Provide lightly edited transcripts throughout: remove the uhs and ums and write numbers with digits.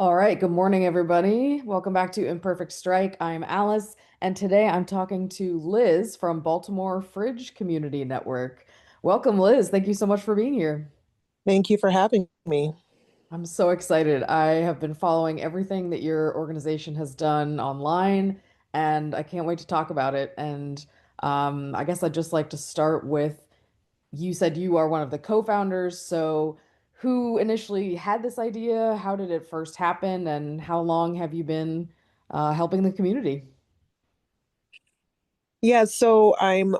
All right, good morning, everybody. Welcome back to Imperfect Strike. I'm Alice, and today I'm talking to Liz from Baltimore Fridge Community Network. Welcome, Liz. Thank you so much for being here. Thank you for having me. I'm so excited. I have been following everything that your organization has done online, and I can't wait to talk about it. And I guess I'd just like to start with you said you are one of the co-founders, so who initially had this idea? How did it first happen? And how long have you been helping the community? Yeah, so I'm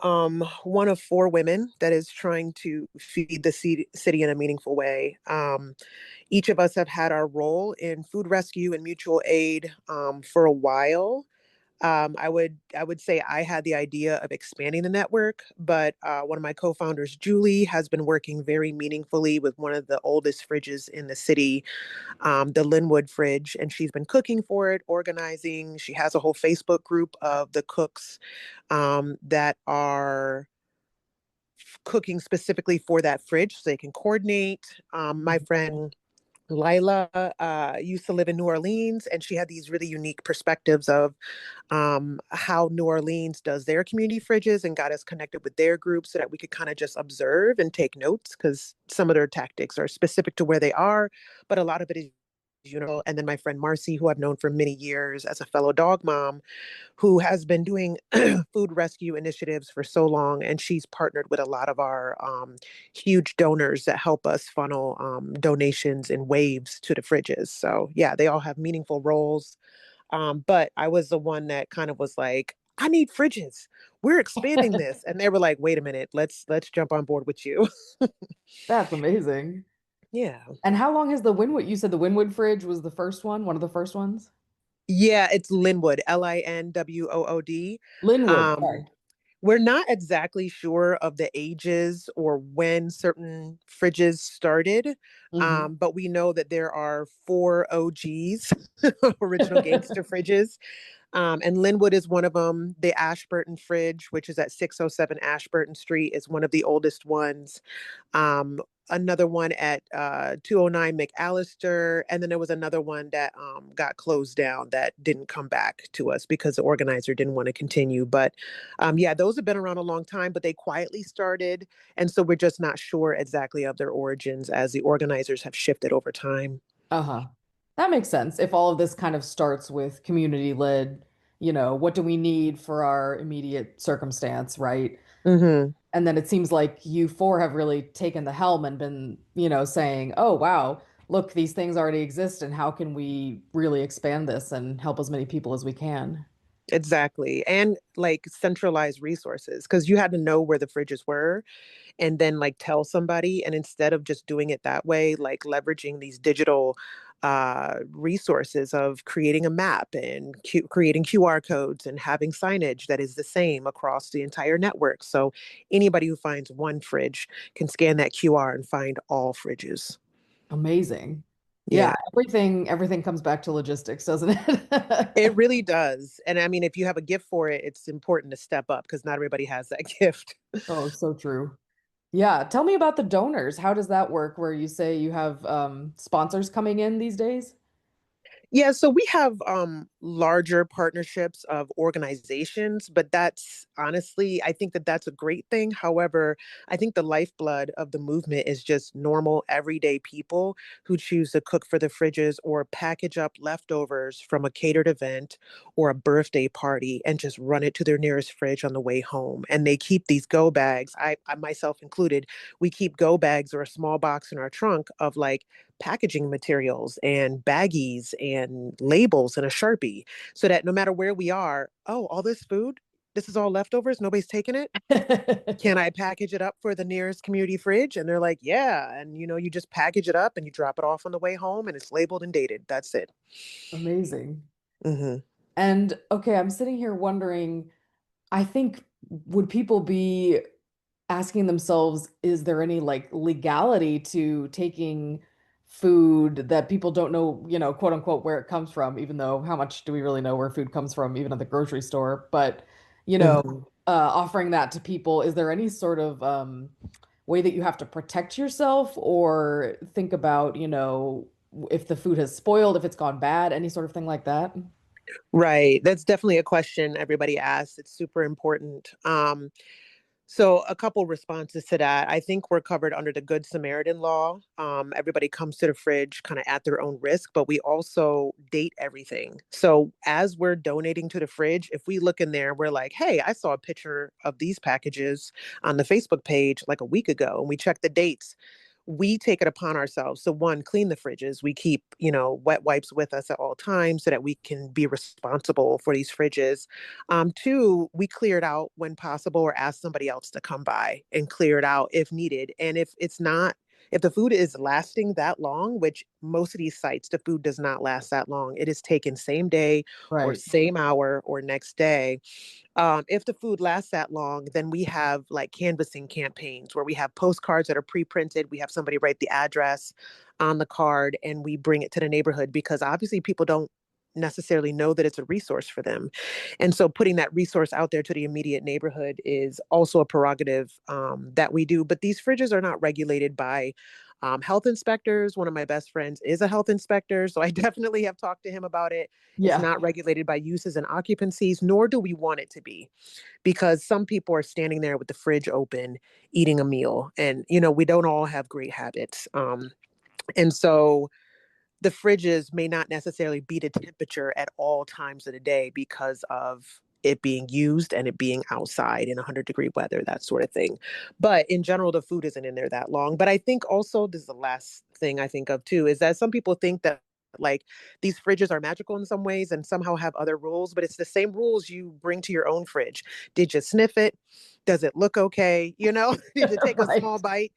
one of four women that is trying to feed the city in a meaningful way. Each of us have had our role in food rescue and mutual aid for a while. I would say I had the idea of expanding the network, but one of my co-founders, Julie, has been working very meaningfully with one of the oldest fridges in the city, the Linwood fridge, and she's been cooking for it, organizing. She has a whole Facebook group of the cooks that are cooking specifically for that fridge so they can coordinate. My friend Lila used to live in New Orleans, and she had these really unique perspectives of how New Orleans does their community fridges and got us connected with their group so that we could kind of just observe and take notes because some of their tactics are specific to where they are, but a lot of it is and then my friend Marcy, who I've known for many years as a fellow dog mom, who has been doing food rescue initiatives for so long. And she's partnered with a lot of our huge donors that help us funnel donations in waves to the fridges. So, yeah, they all have meaningful roles. But I was the one that kind of was like, I need fridges. We're expanding this. And they were like, wait a minute, let's jump on board with you. That's amazing. Yeah. And how long has the Winwood, you said the Winwood fridge was the first one of the first ones? Yeah, it's Linwood, Linwood. Linwood, Um, sorry. We're not exactly sure of the ages or when certain fridges started, Hmm. but we know that there are four OGs, original gangster fridges, and Linwood is one of them. The Ashburton fridge, which is at 607 Ashburton Street, is one of the oldest ones. Um, Another one at 209 McAllister, and then there was another one that got closed down that didn't come back to us because the organizer didn't want to continue. But yeah, those have been around a long time, but they quietly started, and so we're just not sure exactly of their origins as the organizers have shifted over time. Uh-huh. That makes sense. If all of this kind of starts with community led, what do we need for our immediate circumstance, right? Hmm. And then it seems like you four have really taken the helm and been, saying, oh, wow, look, these things already exist, and how can we really expand this and help as many people as we can? Exactly. And like centralized resources, because you had to know where the fridges were and then like tell somebody. And instead of just doing it that way, like leveraging these digital resources of creating a map and creating QR codes and having signage that is the same across the entire network. So anybody who finds one fridge can scan that QR and find all fridges. Amazing. Yeah, Yeah, everything comes back to logistics, doesn't it it? really does. And I mean, if you have a gift for it, it's important to step up because not everybody has that gift. Oh, so true. Yeah, tell me about the donors. How does that work where you say you have sponsors coming in these days? Yeah, so we have larger partnerships of organizations, but that's honestly, I think that that's a great thing. However, I think the lifeblood of the movement is just normal, everyday people who choose to cook for the fridges or package up leftovers from a catered event or a birthday party and just run it to their nearest fridge on the way home. And they keep these go bags, I myself included, we keep go bags or a small box in our trunk of like packaging materials and baggies and labels and a Sharpie so that no matter where we are, oh, all this food, this is all leftovers, nobody's taking it. Can I package it up for the nearest community fridge? And they're like, yeah. And you just package it up and you drop it off on the way home and it's labeled and dated. That's it. Amazing. Hmm. And okay, I'm sitting here wondering, I think would people be asking themselves, is there any like legality to taking food that people don't know, quote unquote, where it comes from, even though how much do we really know where food comes from, even at the grocery store? But, Hmm. offering that to people, is there any sort of way that you have to protect yourself or think about, if the food has spoiled, if it's gone bad, any sort of thing like that? Right. That's definitely a question everybody asks. It's super important. So a couple responses to that. I think we're covered under the Good Samaritan law. Everybody comes to the fridge kind of at their own risk, but we also date everything. So as we're donating to the fridge, if we look in there, we're like, hey, I saw a picture of these packages on the Facebook page like a week ago, and we check the dates. We take it upon ourselves. So one, clean the fridges. We keep, wet wipes with us at all times so that we can be responsible for these fridges. Two, we clear it out when possible or ask somebody else to come by and clear it out if needed. And if the food is lasting that long, which most of these sites, the food does not last that long. It is taken same day or Right. same hour or next day. If the food lasts that long, then we have like canvassing campaigns where we have postcards that are pre-printed. We have somebody write the address on the card and we bring it to the neighborhood because obviously people don't necessarily know that it's a resource for them. And so putting that resource out there to the immediate neighborhood is also a prerogative that we do. But these fridges are not regulated by health inspectors. One of my best friends is a health inspector. So I definitely have talked to him about it. It's Yeah. not regulated by uses and occupancies, nor do we want it to be, because some people are standing there with the fridge open, eating a meal. And, we don't all have great habits. And so the fridges may not necessarily be the temperature at all times of the day because of it being used and it being outside in 100-degree weather, that sort of thing. But in general, the food isn't in there that long. But I think also, this is the last thing I think of too, is that some people think that like these fridges are magical in some ways and somehow have other rules, but it's the same rules you bring to your own fridge. Did you sniff it? Does it look okay? Did you take a small Right. bite?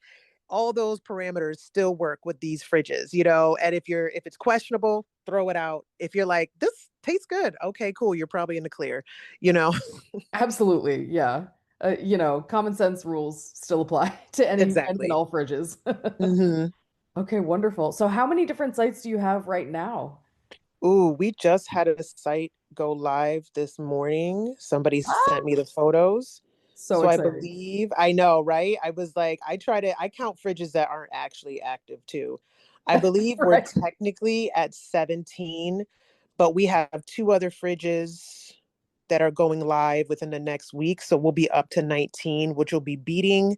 All those parameters still work with these fridges, and if it's questionable, throw it out. If you're like, this tastes good, okay, cool, you're probably in the clear, you know. Absolutely. Yeah. Common sense rules still apply to any and Exactly. all fridges. Hmm. Okay, wonderful. So how many different sites do you have right now? Ooh, we just had a site go live this morning. Somebody sent Ah, me the photos. so So I exciting. believe, I know, right? I was like, I count fridges that aren't actually active too. I believe we're Right. technically at 17, but we have two other fridges that are going live within the next week. So we'll be up to 19, which will be beating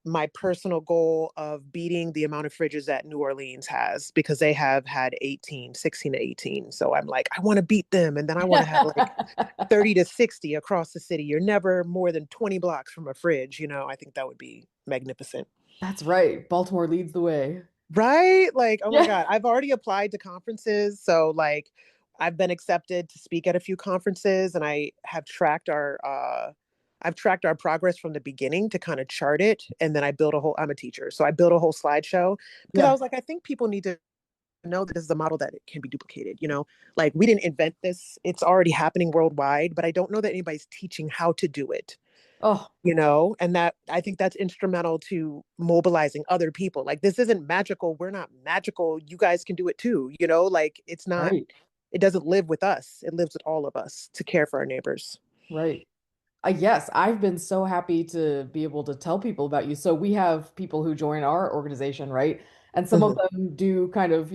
my personal goal of beating the amount of fridges that New Orleans has, because they have had 16 to 18. So I'm like, I want to beat them. And then I want to have like 30 to 60 across the city. You're never more than 20 blocks from a fridge. I think that would be magnificent. That's right. Baltimore leads the way. Right? Like, oh my Yeah. God, I've already applied to conferences. So, like, I've been accepted to speak at a few conferences and I've tracked our progress from the beginning to kind of chart it. And then I'm a teacher. So I built a whole slideshow because I Yeah. was like, I think people need to know that this is a model that it can be duplicated. Like, we didn't invent this. It's already happening worldwide, but I don't know that anybody's teaching how to do it, Oh, and that I think that's instrumental to mobilizing other people. Like, this isn't magical. We're not magical. You guys can do it too. Like, right. it doesn't live with us. It lives with all of us to care for our neighbors. Right. Yes, I've been so happy to be able to tell people about you. So we have people who join our organization, right? And some of Hmm. them do kind of,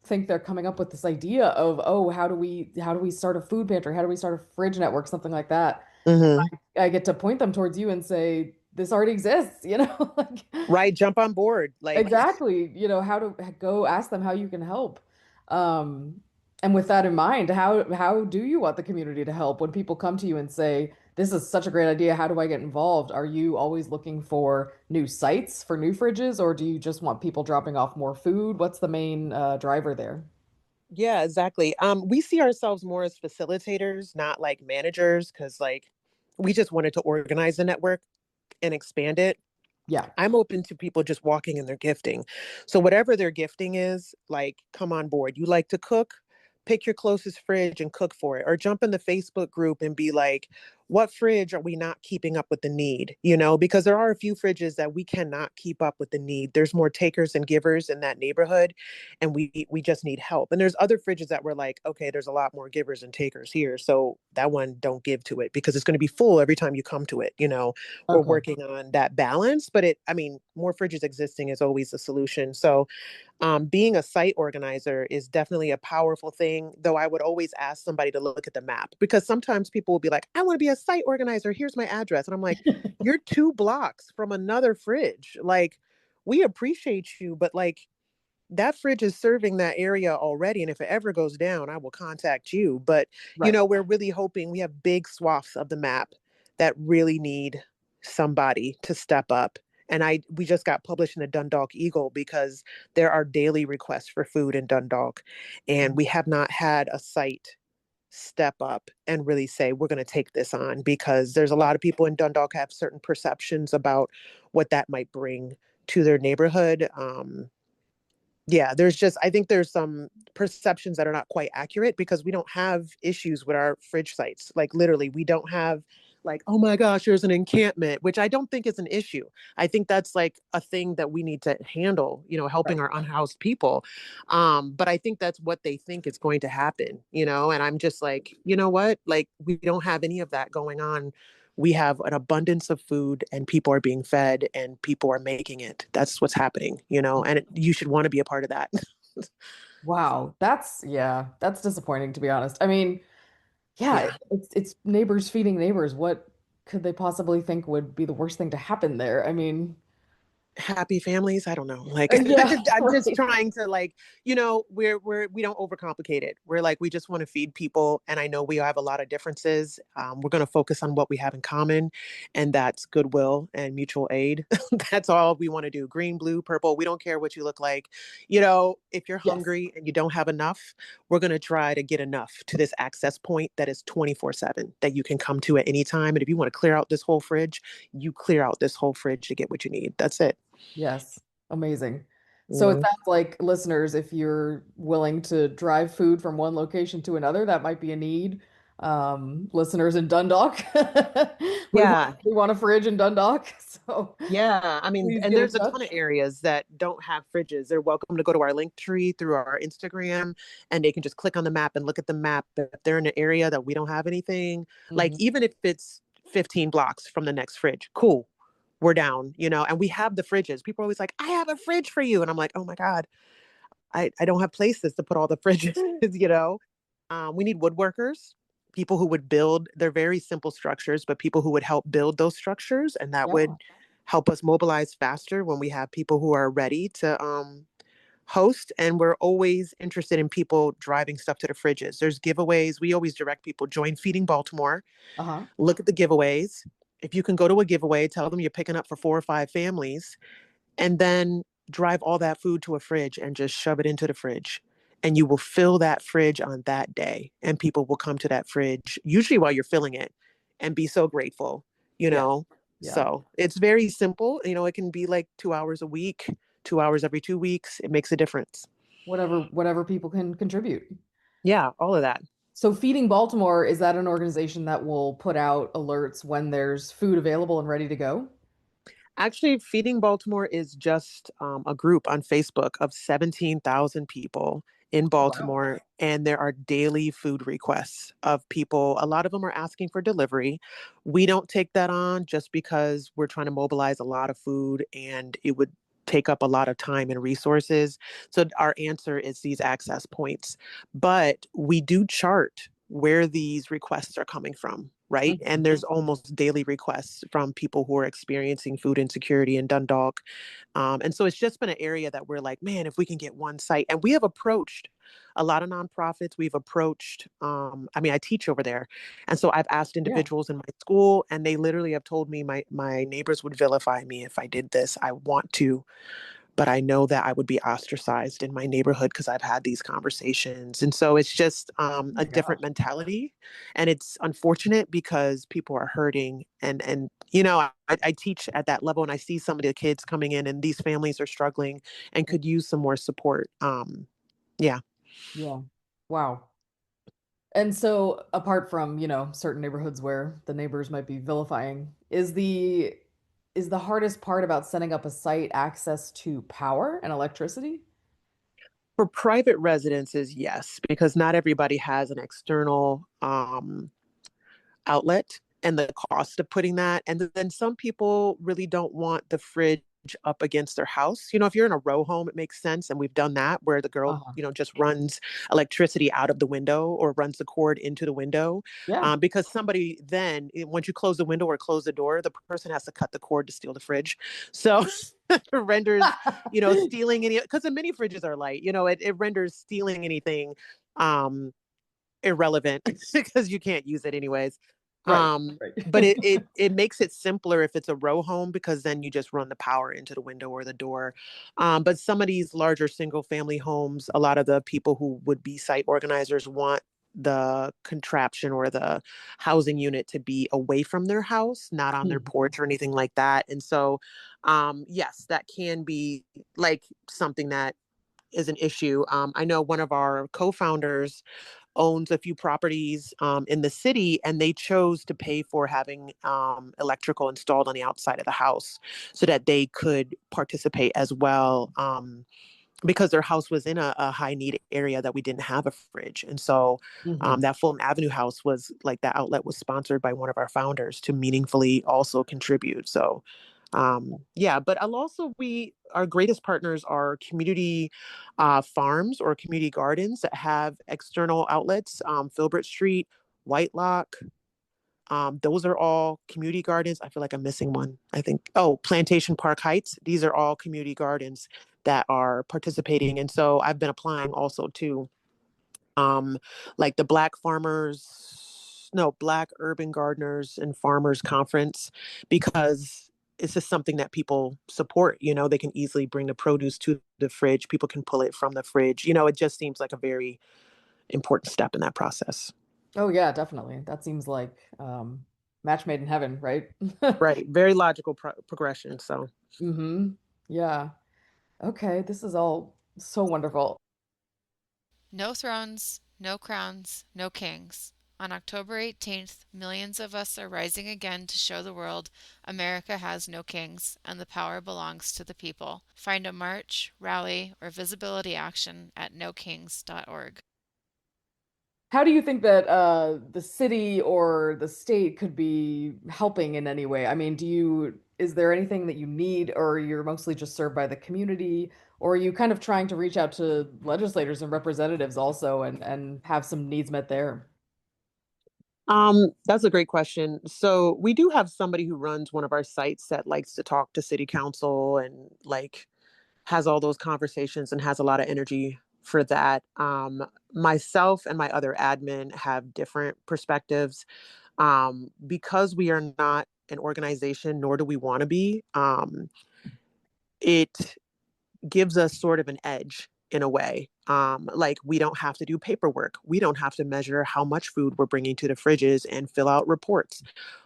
think they're coming up with this idea of, oh, how do we start a food pantry? How do we start a fridge network? Something like that. Hmm. I get to point them towards you and say, this already exists, Like, Right. Jump on board. Like, exactly, how to go ask them how you can help. Um, and with that in mind, how do you want the community to help when people come to you and say, this is such a great idea, how do I get involved? Are you always looking for new sites for new fridges, or do you just want people dropping off more food? What's the main driver there? yeah, exactly. We see ourselves more as facilitators, not like managers, because like we just wanted to organize the network and expand it. Yeah. I'm open to people just walking in their gifting. So whatever their gifting is, like, come on board. You like to cook? Pick your closest fridge and cook for it. Or jump in the Facebook group and be like, what fridge are we not keeping up with the need? You know, because there are a few fridges that we cannot keep up with the need. There's more takers and givers in that neighborhood, and we just need help. And there's other fridges that we're like, okay, there's a lot more givers and takers here, so that one don't give to it because it's going to be full every time you come to it. You know, we're Okay. working on that balance, but I mean, more fridges existing is always a solution. So being a site organizer is definitely a powerful thing, though I would always ask somebody to look at the map because sometimes people will be like, I want to be a site organizer. Here's my address. And I'm like, you're 2 blocks from another fridge. Like, we appreciate you, but like, that fridge is serving that area already. And if it ever goes down, I will contact you. But, Right. we're really hoping we have big swaths of the map that really need somebody to step up. And we just got published in the Dundalk Eagle because there are daily requests for food in Dundalk. And we have not had a site step up and really say, we're going to take this on because there's a Yeah. lot of people in Dundalk have certain perceptions about what that might bring to their neighborhood. Yeah, I think there's some perceptions that are not quite accurate because we don't have issues with our fridge sites. Like, literally, we don't have like, oh my gosh, there's an encampment, which I don't think is an issue. I think that's like a thing that we need to handle, helping Right. our unhoused people. But I think that's what they think is going to happen, and I'm just like, you know what? Like, we don't have any of that going on. We have an abundance of food and people are being fed and people are making it. That's what's happening, and you should want to be a part of that. Wow. Yeah, that's disappointing to be honest. I mean, yeah, Yeah. it's neighbors feeding neighbors. What could they possibly think would be the worst thing to happen there? I mean, Happy families, I don't know, like, yeah, I'm just right. trying to, like, we don't overcomplicate it. We're like, we just want to feed people, and I know we have a lot of differences. We're going to focus on what we have in common, and that's goodwill and mutual aid. That's all we want to do. Green, blue, purple, we don't care what you look like. If you're Yes. hungry and you don't have enough, we're going to try to get enough to this access point that is 24/7 that you can come to at any time. And if you want to clear out this whole fridge, you clear out this whole fridge to get what you need. That's it. Yes. Amazing. you So it know sounds like listeners, if you're willing to drive food from one location to another, that might be a need. Listeners in Dundalk, we want yeah, we want a fridge in Dundalk, so yeah, I mean, please and get in there's a ton of touch. areas that don't have fridges. They're welcome to go to our link tree through our Instagram, and they can just click on the map and look at the map. If they're in an area that we don't have anything, like, Hmm. even if it's 15 blocks from the next fridge, cool, we're down, and we have the fridges. People are always like, I have a fridge for you, and I'm like, oh my god, I don't have places to put all the fridges. We need woodworkers, people who would build. They're very simple structures, but people who would help build those structures, and that Yeah. would help us mobilize faster when we have people who are ready to host. And we're always interested in people driving stuff to the fridges. There's giveaways. We always direct people, join Feeding Baltimore, Uh-huh. look at the giveaways. If you can go to a giveaway, tell them you're picking up for 4 or 5 families, and then drive all that food to a fridge and just shove it into the fridge. And you will fill that fridge on that day. And people will come to that fridge, usually while you're filling it, and be so grateful, you Yeah. know? Yeah. So it's very simple. It can be like 2 hours a week, 2 hours every 2 weeks. It makes a difference. Whatever people can contribute. Yeah, all of that. So Feeding Baltimore, is that an organization that will put out alerts when there's food available and ready to go? Actually, Feeding Baltimore is just a group on Facebook of 17,000 people in Wow. Baltimore, and there are daily food requests of people. A lot of them are asking for delivery. We don't take that on just because we're trying to mobilize a lot of food and it would take up a lot of time and resources. So our answer is these access points. But we do chart where these requests are coming from, right? And Mhm. there's almost daily requests from people who are experiencing food insecurity in Dundalk. And so it's just been an area that we're like, man, if we can get one site. And we have approached a lot of nonprofits. We've approached, I mean, I teach over there. And so I've asked Yeah. individuals in my school, and they literally have told me my neighbors would vilify me if I did this. I want to, but I know that I would be ostracized in my neighborhood because I've had these conversations. And so it's just Oh a my different gosh. mentality. And it's unfortunate because people are hurting. And I teach at that level, and I see some of the kids coming in, and these families are struggling and could use some more support. Yeah. Yeah. Wow. And so, apart from, certain neighborhoods where the neighbors might be vilifying, is the hardest part about setting up a site access to power and electricity? For private residences, yes, because not everybody has an external outlet and the cost of putting that. And then some people really don't want the fridge up against their house. If you're in a row home, it makes sense. And we've done that where the girl, Uh-huh. just runs electricity out of the window or runs the cord into the window. Yeah. Because somebody then, once you close the window or close the door, the person has to cut the cord to steal the fridge. So it renders, stealing any, because the mini fridges are light, it renders stealing anything um irrelevant because you can't use it anyways. Right. Um, Right. but it makes it simpler if it's a row home because then you just run the power into the window or the door. But some of these larger single family homes, a lot of the people who would be site organizers want the contraption or the housing unit to be away from their house, not on their Mhm. porch or anything like that. And so, yes, that can be like something that is an issue. I know one of our co-founders owns a few properties in the city, and they chose to pay for having electrical installed on the outside of the house so that they could participate as well. Because their house was in a high need area that we didn't have a fridge. And so Mhm. that Fulton Avenue house was like that outlet was sponsored by one of our founders to meaningfully also contribute. So yeah, but I'll also our greatest partners are community farms or community gardens that have external outlets, Filbert Street, Whitelock, those are all community gardens. I feel like I'm missing one. I think, oh, Plantation Park Heights. These are all community gardens that are participating. And so I've been applying also to um, like the Black Urban Gardeners and Farmers Conference, because it's just something that people support. They can easily bring the produce to the fridge. People can pull it from the fridge. It just seems like a very important step in that process. Oh yeah, definitely. That seems like match made in heaven, right? Right. Very logical progression. So. Mm-hmm. Yeah. Okay, this is all so wonderful. No thrones, no crowns, no kings. On October 18th, millions of us are rising again to show the world America has no kings and the power belongs to the people. Find a march, rally, or visibility action at nokings.org. How do you think that the city or the state could be helping in any way? I mean, is there anything that you need, or you're mostly just served by the community, or are you kind of trying to reach out to legislators and representatives also and have some needs met there? That's a great question. So we do have somebody who runs one of our sites that likes to talk to city council and like has all those conversations and has a lot of energy for that. Myself and my other admin have different perspectives. Because we are not an organization, nor do we want to be. It gives us sort of an edge in a way. Like we don't have to do paperwork. We don't have to measure how much food we're bringing to the fridges and fill out reports.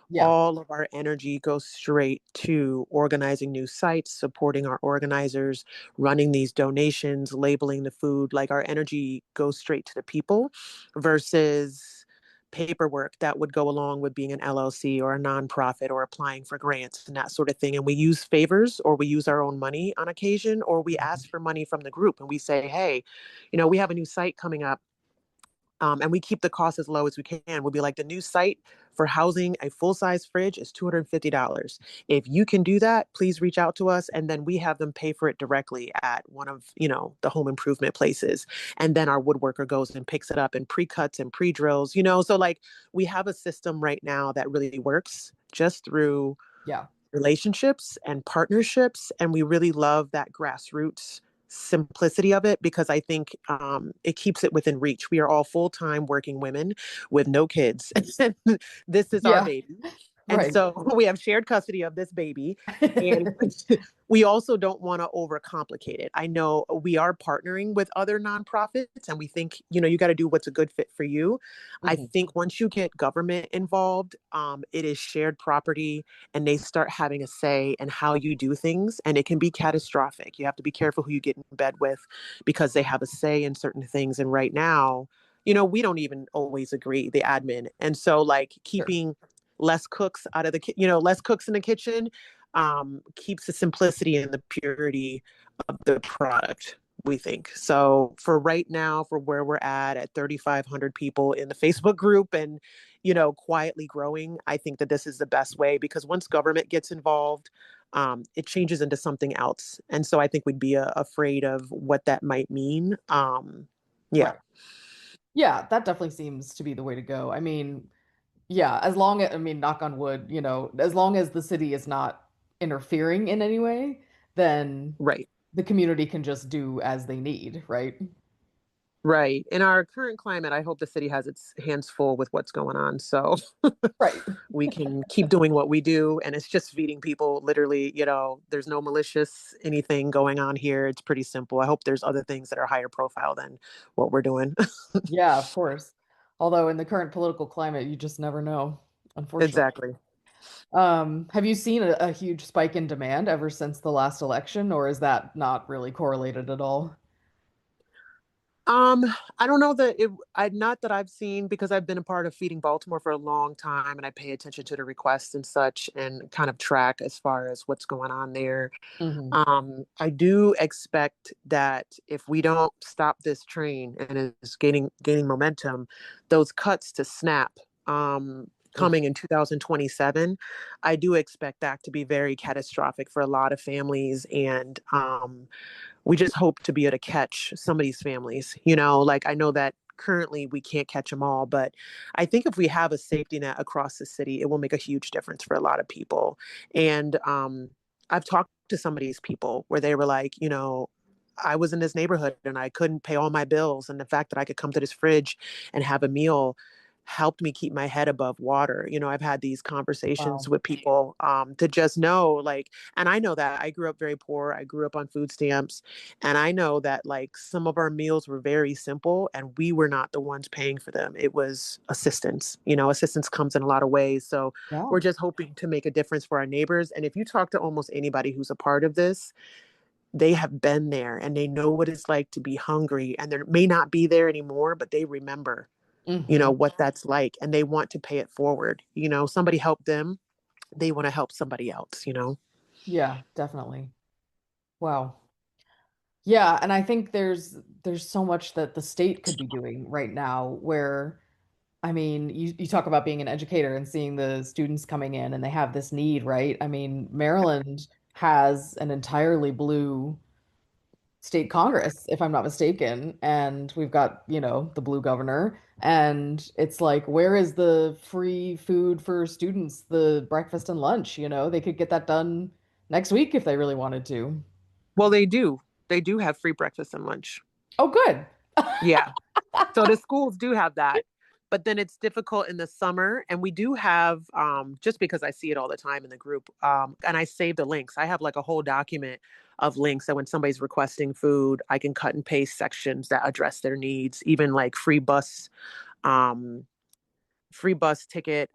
Yeah. All of our energy goes straight to organizing new sites, supporting our organizers, running these donations, labeling the food. Like our energy goes straight to the people versus paperwork that would go along with being an LLC or a nonprofit or applying for grants and that sort of thing. And we use favors or we use our own money on occasion, or we ask for money from the group and we say, hey, we have a new site coming up, and we keep the cost as low as we can. We'll be like, the new site for housing a full size fridge is $250. If you can do that, please reach out to us. And then we have them pay for it directly at one of, the home improvement places. And then our woodworker goes and picks it up and pre-cuts and pre-drills. So like we have a system right now that really works just through Yeah. relationships and partnerships. And we really love that grassroots simplicity of it because I think it keeps it within reach. We are all full time working women with no kids. This is our Yeah. baby. And Right. so we have shared custody of this baby. And we also don't want to overcomplicate it. I know we are partnering with other nonprofits and we think, you got to do what's a good fit for you. I Mhm. think once you get government involved, it is shared property and they start having a say in how you do things. And it can be catastrophic. You have to be careful who you get in bed with because they have a say in certain things. And right now, we don't even always agree, the admin. And so like Sure. keeping less cooks out of less cooks in the kitchen keeps the simplicity and the purity of the product, we think. So for right now, for where we're at 3,500 people in the Facebook group and, quietly growing, I think that this is the best way because once government gets involved, it changes into something else. And so I think we'd be afraid of what that might mean. Yeah. Right. Yeah, that definitely seems to be the way to go. I mean, yeah, as long as, I mean, knock on wood, as long as the city is not interfering in any way, then Right. the community can just do as they need, right? Right. In our current climate, I hope the city has its hands full with what's going on. So Right. we can keep doing what we do. And it's just feeding people literally, there's no malicious anything going on here. It's pretty simple. I hope there's other things that are higher profile than what we're doing. Yeah, of course. Although in the current political climate, you just never know, unfortunately. Exactly. Have you seen a huge spike in demand ever since the last election, or is that not really correlated at all? Um, I don't know not that I've seen because I've been a part of Feeding Baltimore for a long time and I pay attention to the requests and such and kind of track as far as what's going on there. Hmm. I do expect that if we don't stop this train and it's gaining momentum, those cuts to SNAP Ugh. coming in 2027, I do expect that to be very catastrophic for a lot of families. And we just hope to be able to catch some of these families. Like I know that currently we can't catch them all, but I think if we have a safety net across the city, it will make a huge difference for a lot of people. And I've talked to some of these people where they were like, I was in this neighborhood and I couldn't pay all my bills. And the fact that I could come to this fridge and have a meal helped me keep my head above water. I've had these conversations Wow. with people to just know, like, and I know that I grew up very poor. I grew up on food stamps. And I know that, like, some of our meals were very simple and we were not the ones paying for them. It was assistance. Assistance comes in a lot of ways. So Yeah. we're just hoping to make a difference for our neighbors. And if you talk to almost anybody who's a part of this, they have been there and they know what it's like to be hungry and they may not be there anymore, but they remember, Hmm. what that's like and they want to pay it forward. Somebody helped them, they want to help somebody else. Yeah, definitely. Wow. Yeah, and I think there's so much that the state could be doing right now where I mean, you talk about being an educator and seeing the students coming in and they have this need, right? I mean, Maryland has an entirely blue state Congress, if I'm not mistaken, and we've got, the blue governor, and it's like, where is the free food for students, the breakfast and lunch, They could get that done next week if they really wanted to. Well, they do have free breakfast and lunch. Oh, good. Yeah. So the schools do have that, but then it's difficult in the summer. And we do have, just because I see it all the time in the group, and I save the links. I have like a whole document of links that when somebody's requesting food, I can cut and paste sections that address their needs, even like um, free bus ticket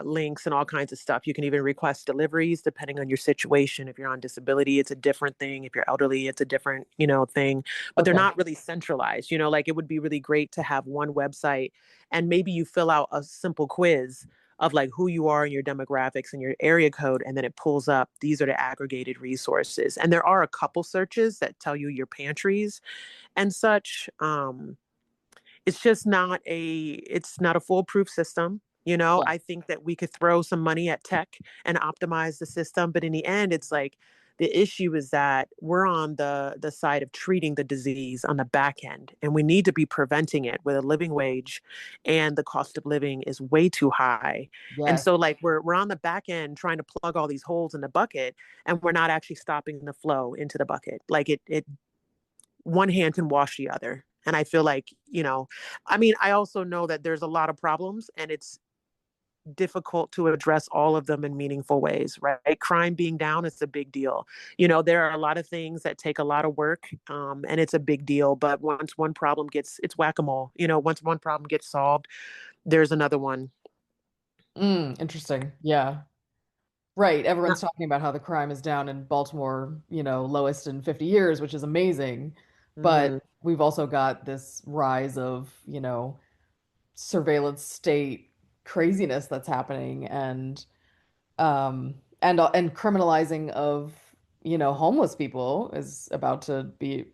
links and all kinds of stuff. You can even request deliveries depending on your situation. If you're on disability, it's a different thing. If you're elderly, it's a different, thing. But they're Okay. not really centralized. Like it would be really great to have one website and maybe you fill out a simple quiz of like who you are and your demographics and your area code, and then it pulls up these are the aggregated resources. And there are a couple searches that tell you your pantries and such. It's not a foolproof system. Yeah. I think that we could throw some money at tech and optimize the system, but in the end it's like the issue is that we're on the side of treating the disease on the back end, and we need to be preventing it with a living wage, and the cost of living is way too high. And Yes. so like we're on the back end trying to plug all these holes in the bucket, and we're not actually stopping the flow into the bucket. Like it one hand can wash the other. And I feel like, I mean, I also know that there's a lot of problems and it's difficult to address all of them in meaningful ways, right? Crime being down is a big deal. There are a lot of things that take a lot of work, and it's a big deal. But once one problem it's whack a mole. Once one problem gets solved, there's another one. Interesting. Yeah. Right. Everyone's talking about how the crime is down in Baltimore, lowest in 50 years, which is amazing. But Mm, we've also got this rise of, surveillance state craziness that's happening, and criminalizing of, homeless people is about to be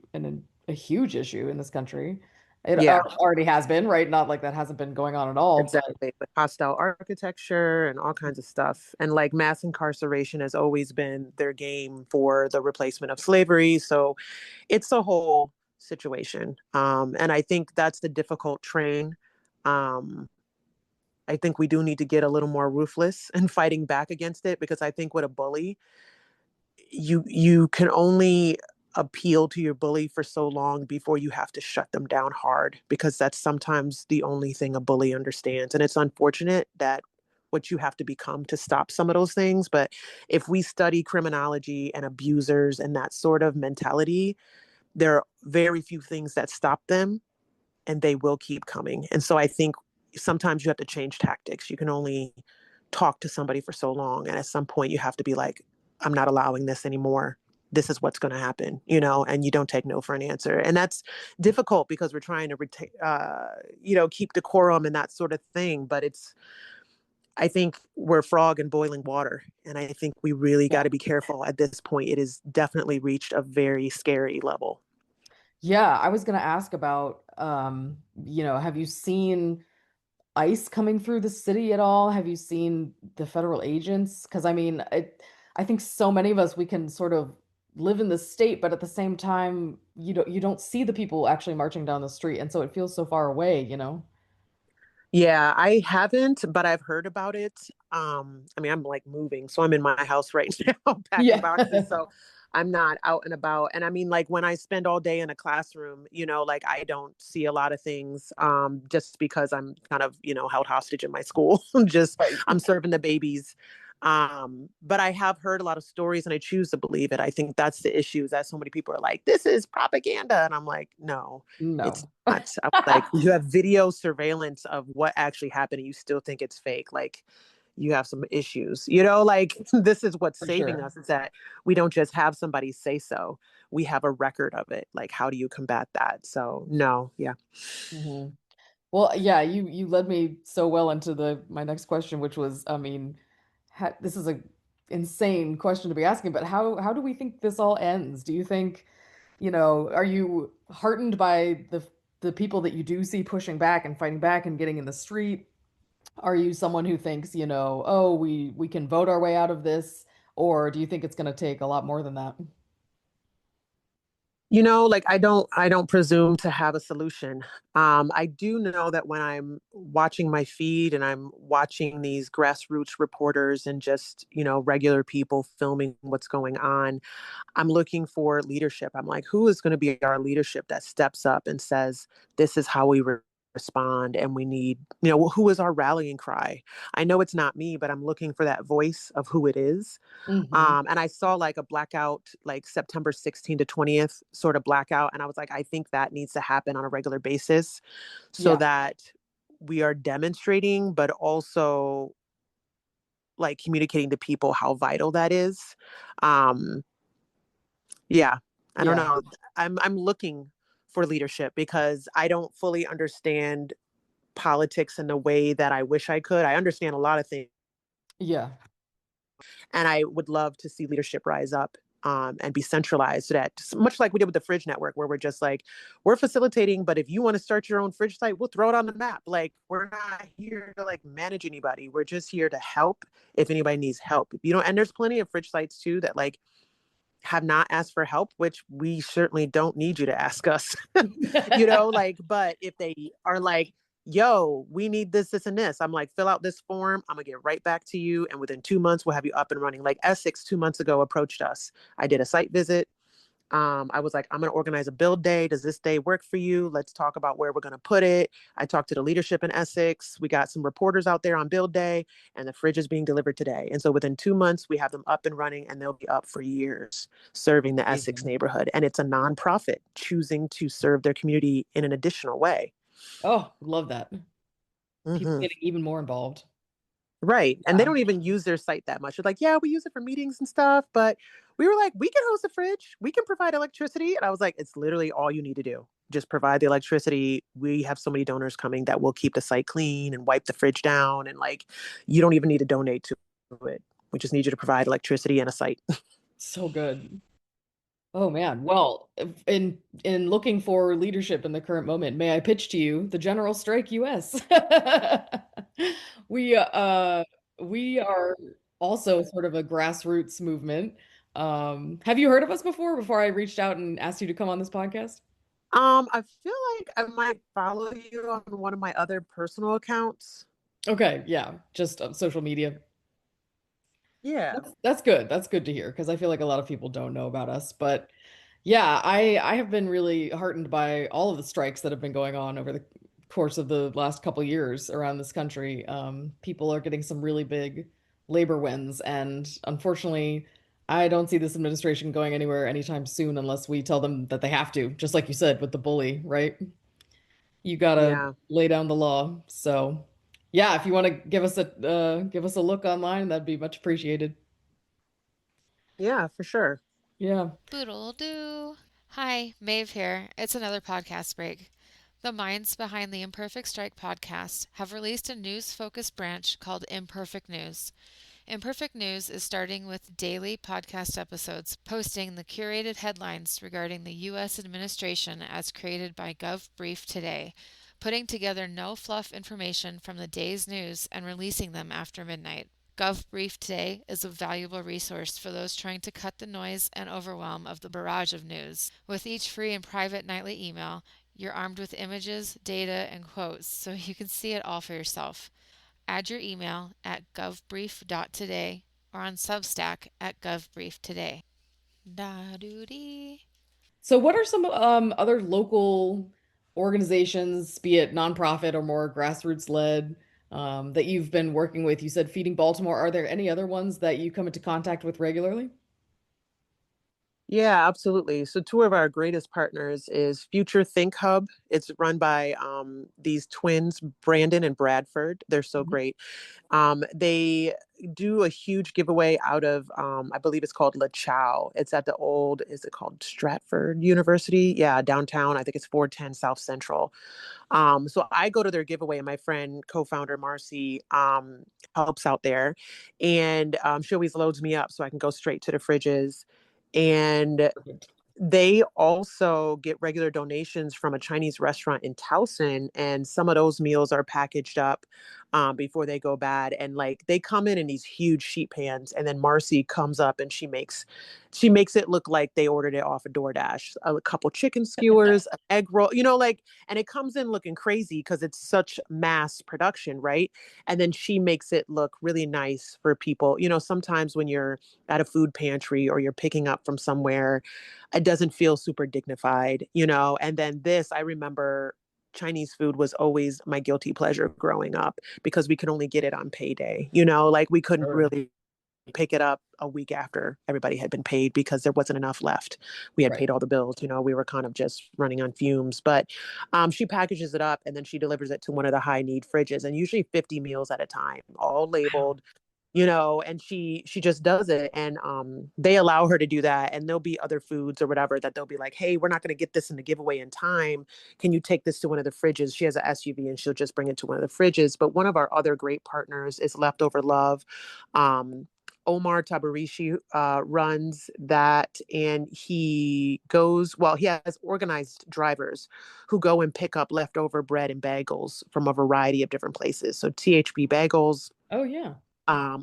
a huge issue in this country. It yeah, already has been, right? Not like that hasn't been going on at all, but exactly. With hostile architecture and all kinds of stuff. And like mass incarceration has always been their game for the replacement of slavery. So it's a whole situation. And I think that's the difficult train. Um, I think we do need to get a little more ruthless in fighting back against it, because I think with a bully, you can only appeal to your bully for so long before you have to shut them down hard, because that's sometimes the only thing a bully understands. And it's unfortunate that what you have to become to stop some of those things. But if we study criminology and abusers and that sort of mentality, there are very few things that stop them, and they will keep coming. And so I think sometimes you have to change tactics. You can only talk to somebody for so long. And at some point, you have to be like, I'm not allowing this anymore. This is what's going to happen, and you don't take no for an answer. And that's difficult because we're trying to, keep decorum and that sort of thing. But I think we're frog in boiling water. And I think we really got yeah. to be careful at this point. It has definitely reached a very scary level. Yeah, I was going to ask about, have you seen ICE coming through the city at all? Have you seen the federal agents? Because I mean, I think so many of us, we can sort of live in the state, but at the same time, you don't see the people actually marching down the street, and so it feels so far away. Yeah, I haven't, but I've heard about it. I mean, I'm like moving, so I'm in my house right now, packing Yeah. boxes. So I'm not out and about. And I mean, like when I spend all day in a classroom, like I don't see a lot of things, just because I'm kind of, held hostage in my school. Just Right. I'm serving the babies. But I have heard a lot of stories, and I choose to believe it. I think that's the issue, is that so many people are like, this is propaganda. And I'm like, no, it's No. not. I'm like, you have video surveillance of what actually happened, and you still think it's fake. Like, you have some issues, like this is what's For saving sure. us, is that we don't just have somebody say so. We have a record of it. Like, how do you combat that? So, no, yeah. Hmm. Well, yeah, you led me so well into the my next question, which was, I mean, this is a insane question to be asking, but how do we think this all ends? Do you think, are you heartened by the people that you do see pushing back and fighting back and getting in the street? Are you someone who thinks, oh, we can vote our way out of this, or do you think it's going to take a lot more than that? Like I don't presume to have a solution. I do know that when I'm watching my feed and I'm watching these grassroots reporters and just, regular people filming what's going on, I'm looking for leadership. I'm like, who is going to be our leadership that steps up and says, this is how we respond, and we need, who is our rallying cry? I know it's not me, but I'm looking for that voice of who it is. Hmm. And I saw like a blackout, like September 16th to 20th sort of blackout. And I was like, I think that needs to happen on a regular basis, so Yeah, that we are demonstrating, but also like communicating to people how vital that is. Um, yeah, I don't yeah, know. I'm looking for leadership because I don't fully understand politics in the way that I wish I could. I understand a lot of things, yeah. and I would love to see leadership rise up, and be centralized, so that, much like we did with the Fridge Network, where we're just like, we're facilitating, but if you want to start your own fridge site, we'll throw it on the map. Like, we're not here to like manage anybody. We're just here to help if anybody needs help. And there's plenty of fridge sites too that like have not asked for help, which we certainly don't need you to ask us. Like, but if they are like, yo, we need this, this, and this, I'm like, fill out this form. I'm gonna get right back to you. And within 2 months, we'll have you up and running. Like Essex 2 months ago approached us. I did a site visit. I was like, I'm going to organize a build day. Does this day work for you? Let's talk about where we're going to put it. I talked to the leadership in Essex. We got some reporters out there on build day, and the fridge is being delivered today. And so within 2 months, we have them up and running, and they'll be up for years serving the Essex Amazing. neighborhood. And it's a nonprofit choosing to serve their community in an additional way. Oh, love that. People Hmm. getting even more involved. Right. And they Yeah. don't even use their site that much. They're like, yeah, we use it for meetings and stuff. But we were like, we can host a fridge. We can provide electricity. And I was like, it's literally all you need to do. Just provide the electricity. We have so many donors coming that will keep the site clean and wipe the fridge down. And like, you don't even need to donate to it. We just need you to provide electricity and a site. So good. Oh man. Well, in looking for leadership in the current moment, may I pitch to you the General Strike US? We we are also sort of a grassroots movement. Have you heard of us before I reached out and asked you to come on this podcast? I feel like I might follow you on one of my other personal accounts. Okay, yeah, just social media. Yeah. That's good. That's good to hear because I feel like a lot of people don't know about us. But yeah, I have been really heartened by all of the strikes that have been going on over the course of the last couple years around this country. People are getting some really big labor wins, and unfortunately, I don't see this administration going anywhere anytime soon unless we tell them that they have to. Just like you said with the bully, right? You gotta Yeah. lay down the law. So yeah, if you want to give us a look online, that'd be much appreciated. Yeah, for sure. Yeah. Boodle doo. Hi, Maeve here. It's another podcast break. The minds behind the Imperfect Strike podcast have released a news focused branch called Imperfect News. Imperfect News is starting with daily podcast episodes, posting the curated headlines regarding the U.S. administration as created by GovBrief Today, putting together no fluff information from the day's news and releasing them after midnight. GovBrief Today is a valuable resource for those trying to cut the noise and overwhelm of the barrage of news. With each free and private nightly email, you're armed with images, data, and quotes so you can see it all for yourself. Add your email at govbrief.today or on Substack at govbrieftoday. Da doo dee. So what are some other local organizations, be it nonprofit or more grassroots led, that you've been working with? You said Feeding Baltimore. Are there any other ones that you come into contact with regularly? Yeah, absolutely. So two of our greatest partners is Future Think Hub. It's run by these twins, Brandon and Bradford. They're so Mhm. great. They do a huge giveaway out of, I believe it's called La Chow. It's at the old, is it called Stratford University? Yeah, downtown. I think it's 410 South Central. So I go to their giveaway, and my friend, co-founder Marcy, helps out there, and she always loads me up so I can go straight to the fridges. And Perfect. they also get regular donations from a Chinese restaurant in Towson, and some of those meals are packaged up before they go bad. And like they come in these huge sheet pans, and then Marcy comes up and she makes it look like they ordered it off a DoorDash. A couple chicken skewers, an egg roll, like, and it comes in looking crazy because it's such mass production, right? And then she makes it look really nice for people. Sometimes when you're at a food pantry or you're picking up from somewhere, it doesn't feel super dignified. And then this, I remember Chinese food was always my guilty pleasure growing up because we could only get it on payday. Like we couldn't Sure. really pick it up a week after everybody had been paid because there wasn't enough left. We had Right. paid all the bills. We were kind of just running on fumes. But she packages it up and then she delivers it to one of the high need fridges, and usually 50 meals at a time, all Wow. labeled. And she just does it, and they allow her to do that, and there'll be other foods or whatever that they'll be like, hey, we're not going to get this in the giveaway in time, can you take this to one of the fridges? She has an SUV and she'll just bring it to one of the fridges. But one of our other great partners is Leftover Love. Omar Tabarishi runs that, and he has organized drivers who go and pick up leftover bread and bagels from a variety of different places. So THB bagels, Oh yeah.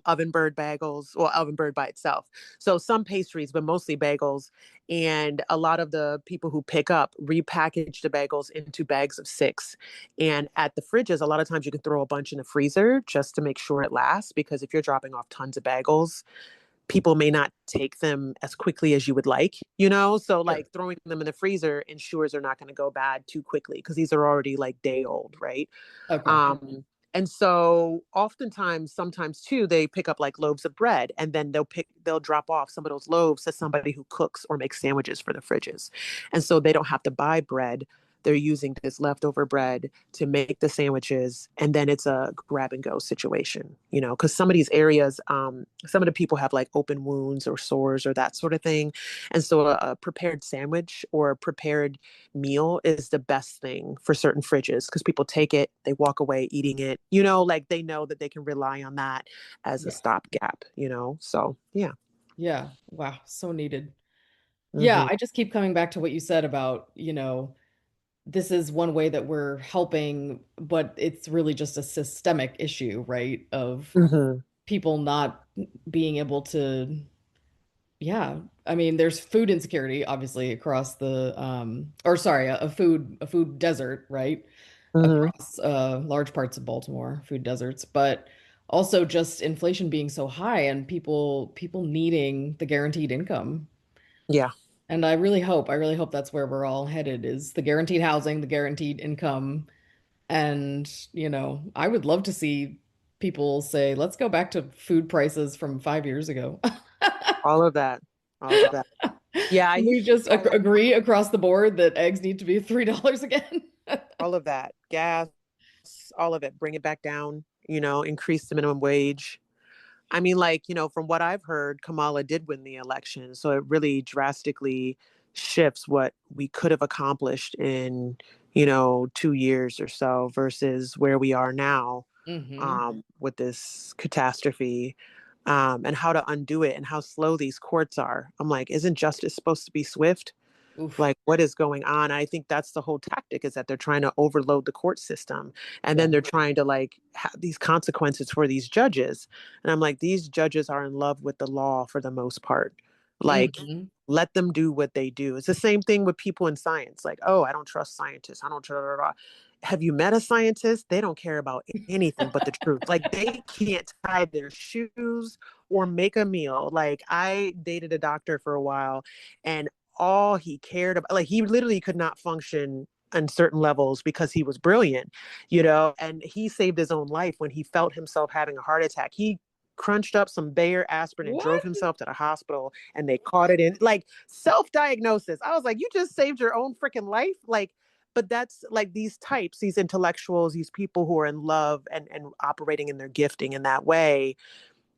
oven bird bagels, or oven bird by itself. So some pastries, but mostly bagels. And a lot of the people who pick up repackage the bagels into bags of six. And at the fridges, a lot of times you can throw a bunch in the freezer just to make sure it lasts. Because if you're dropping off tons of bagels, people may not take them as quickly as you would like. So Sure. like throwing them in the freezer ensures they're not going to go bad too quickly because these are already like day old, right? Okay. And so oftentimes, sometimes too, they pick up like loaves of bread, and then they'll drop off some of those loaves to somebody who cooks or makes sandwiches for the fridges. And so they don't have to buy bread. they're using this leftover bread to make the sandwiches, and then it's a grab and go situation, because some of these areas, some of the people have like open wounds or sores or that sort of thing. And so a prepared sandwich or a prepared meal is the best thing for certain fridges, because people take it, they walk away eating it, like they know that they can rely on that as a Yeah. stopgap, so yeah. Yeah. Wow. So needed. Yeah. Hmm. I just keep coming back to what you said about, this is one way that we're helping, but it's really just a systemic issue, right? Of Hmm. people not being able to, yeah. I mean, there's food insecurity, obviously, across the, or sorry, a food desert, right? Hmm. Across large parts of Baltimore, food deserts, but also just inflation being so high and people needing the guaranteed income. Yeah. And I really hope that's where we're all headed is the guaranteed housing, the guaranteed income. And, I would love to see people say, let's go back to food prices from 5 years ago. All of that. All of that. Yeah, I Can we used to just tell my agree across the board that eggs need to be $3 again? all of that. Gas, all of it. Bring it back down, increase the minimum wage. I mean, like, from what I've heard, Kamala did win the election. So it really drastically shifts what we could have accomplished in, 2 years or so versus where we are now, Hmm. with this catastrophe, and how to undo it and how slow these courts are. I'm like, isn't justice supposed to be swift? Oof. Like, what is going on? I think that's the whole tactic, is that they're trying to overload the court system, and then Yeah. they're trying to like have these consequences for these judges. And I'm like, these judges are in love with the law for the most part. Like, Hmm. let them do what they do. It's the same thing with people in science. Like, oh, I don't trust scientists, I don't trust. Have you met a scientist? They don't care about anything but the truth. Like, they can't tie their shoes or make a meal. Like, I dated a doctor for a while, and all he cared about, like, he literally could not function on certain levels because he was brilliant, and he saved his own life when he felt himself having a heart attack. He crunched up some Bayer aspirin and drove What? himself to the hospital, and they caught it in, like, self-diagnosis. I was like, you just saved your own freaking life. Like, but that's like these types, these intellectuals, these people who are in love and operating in their gifting in that way.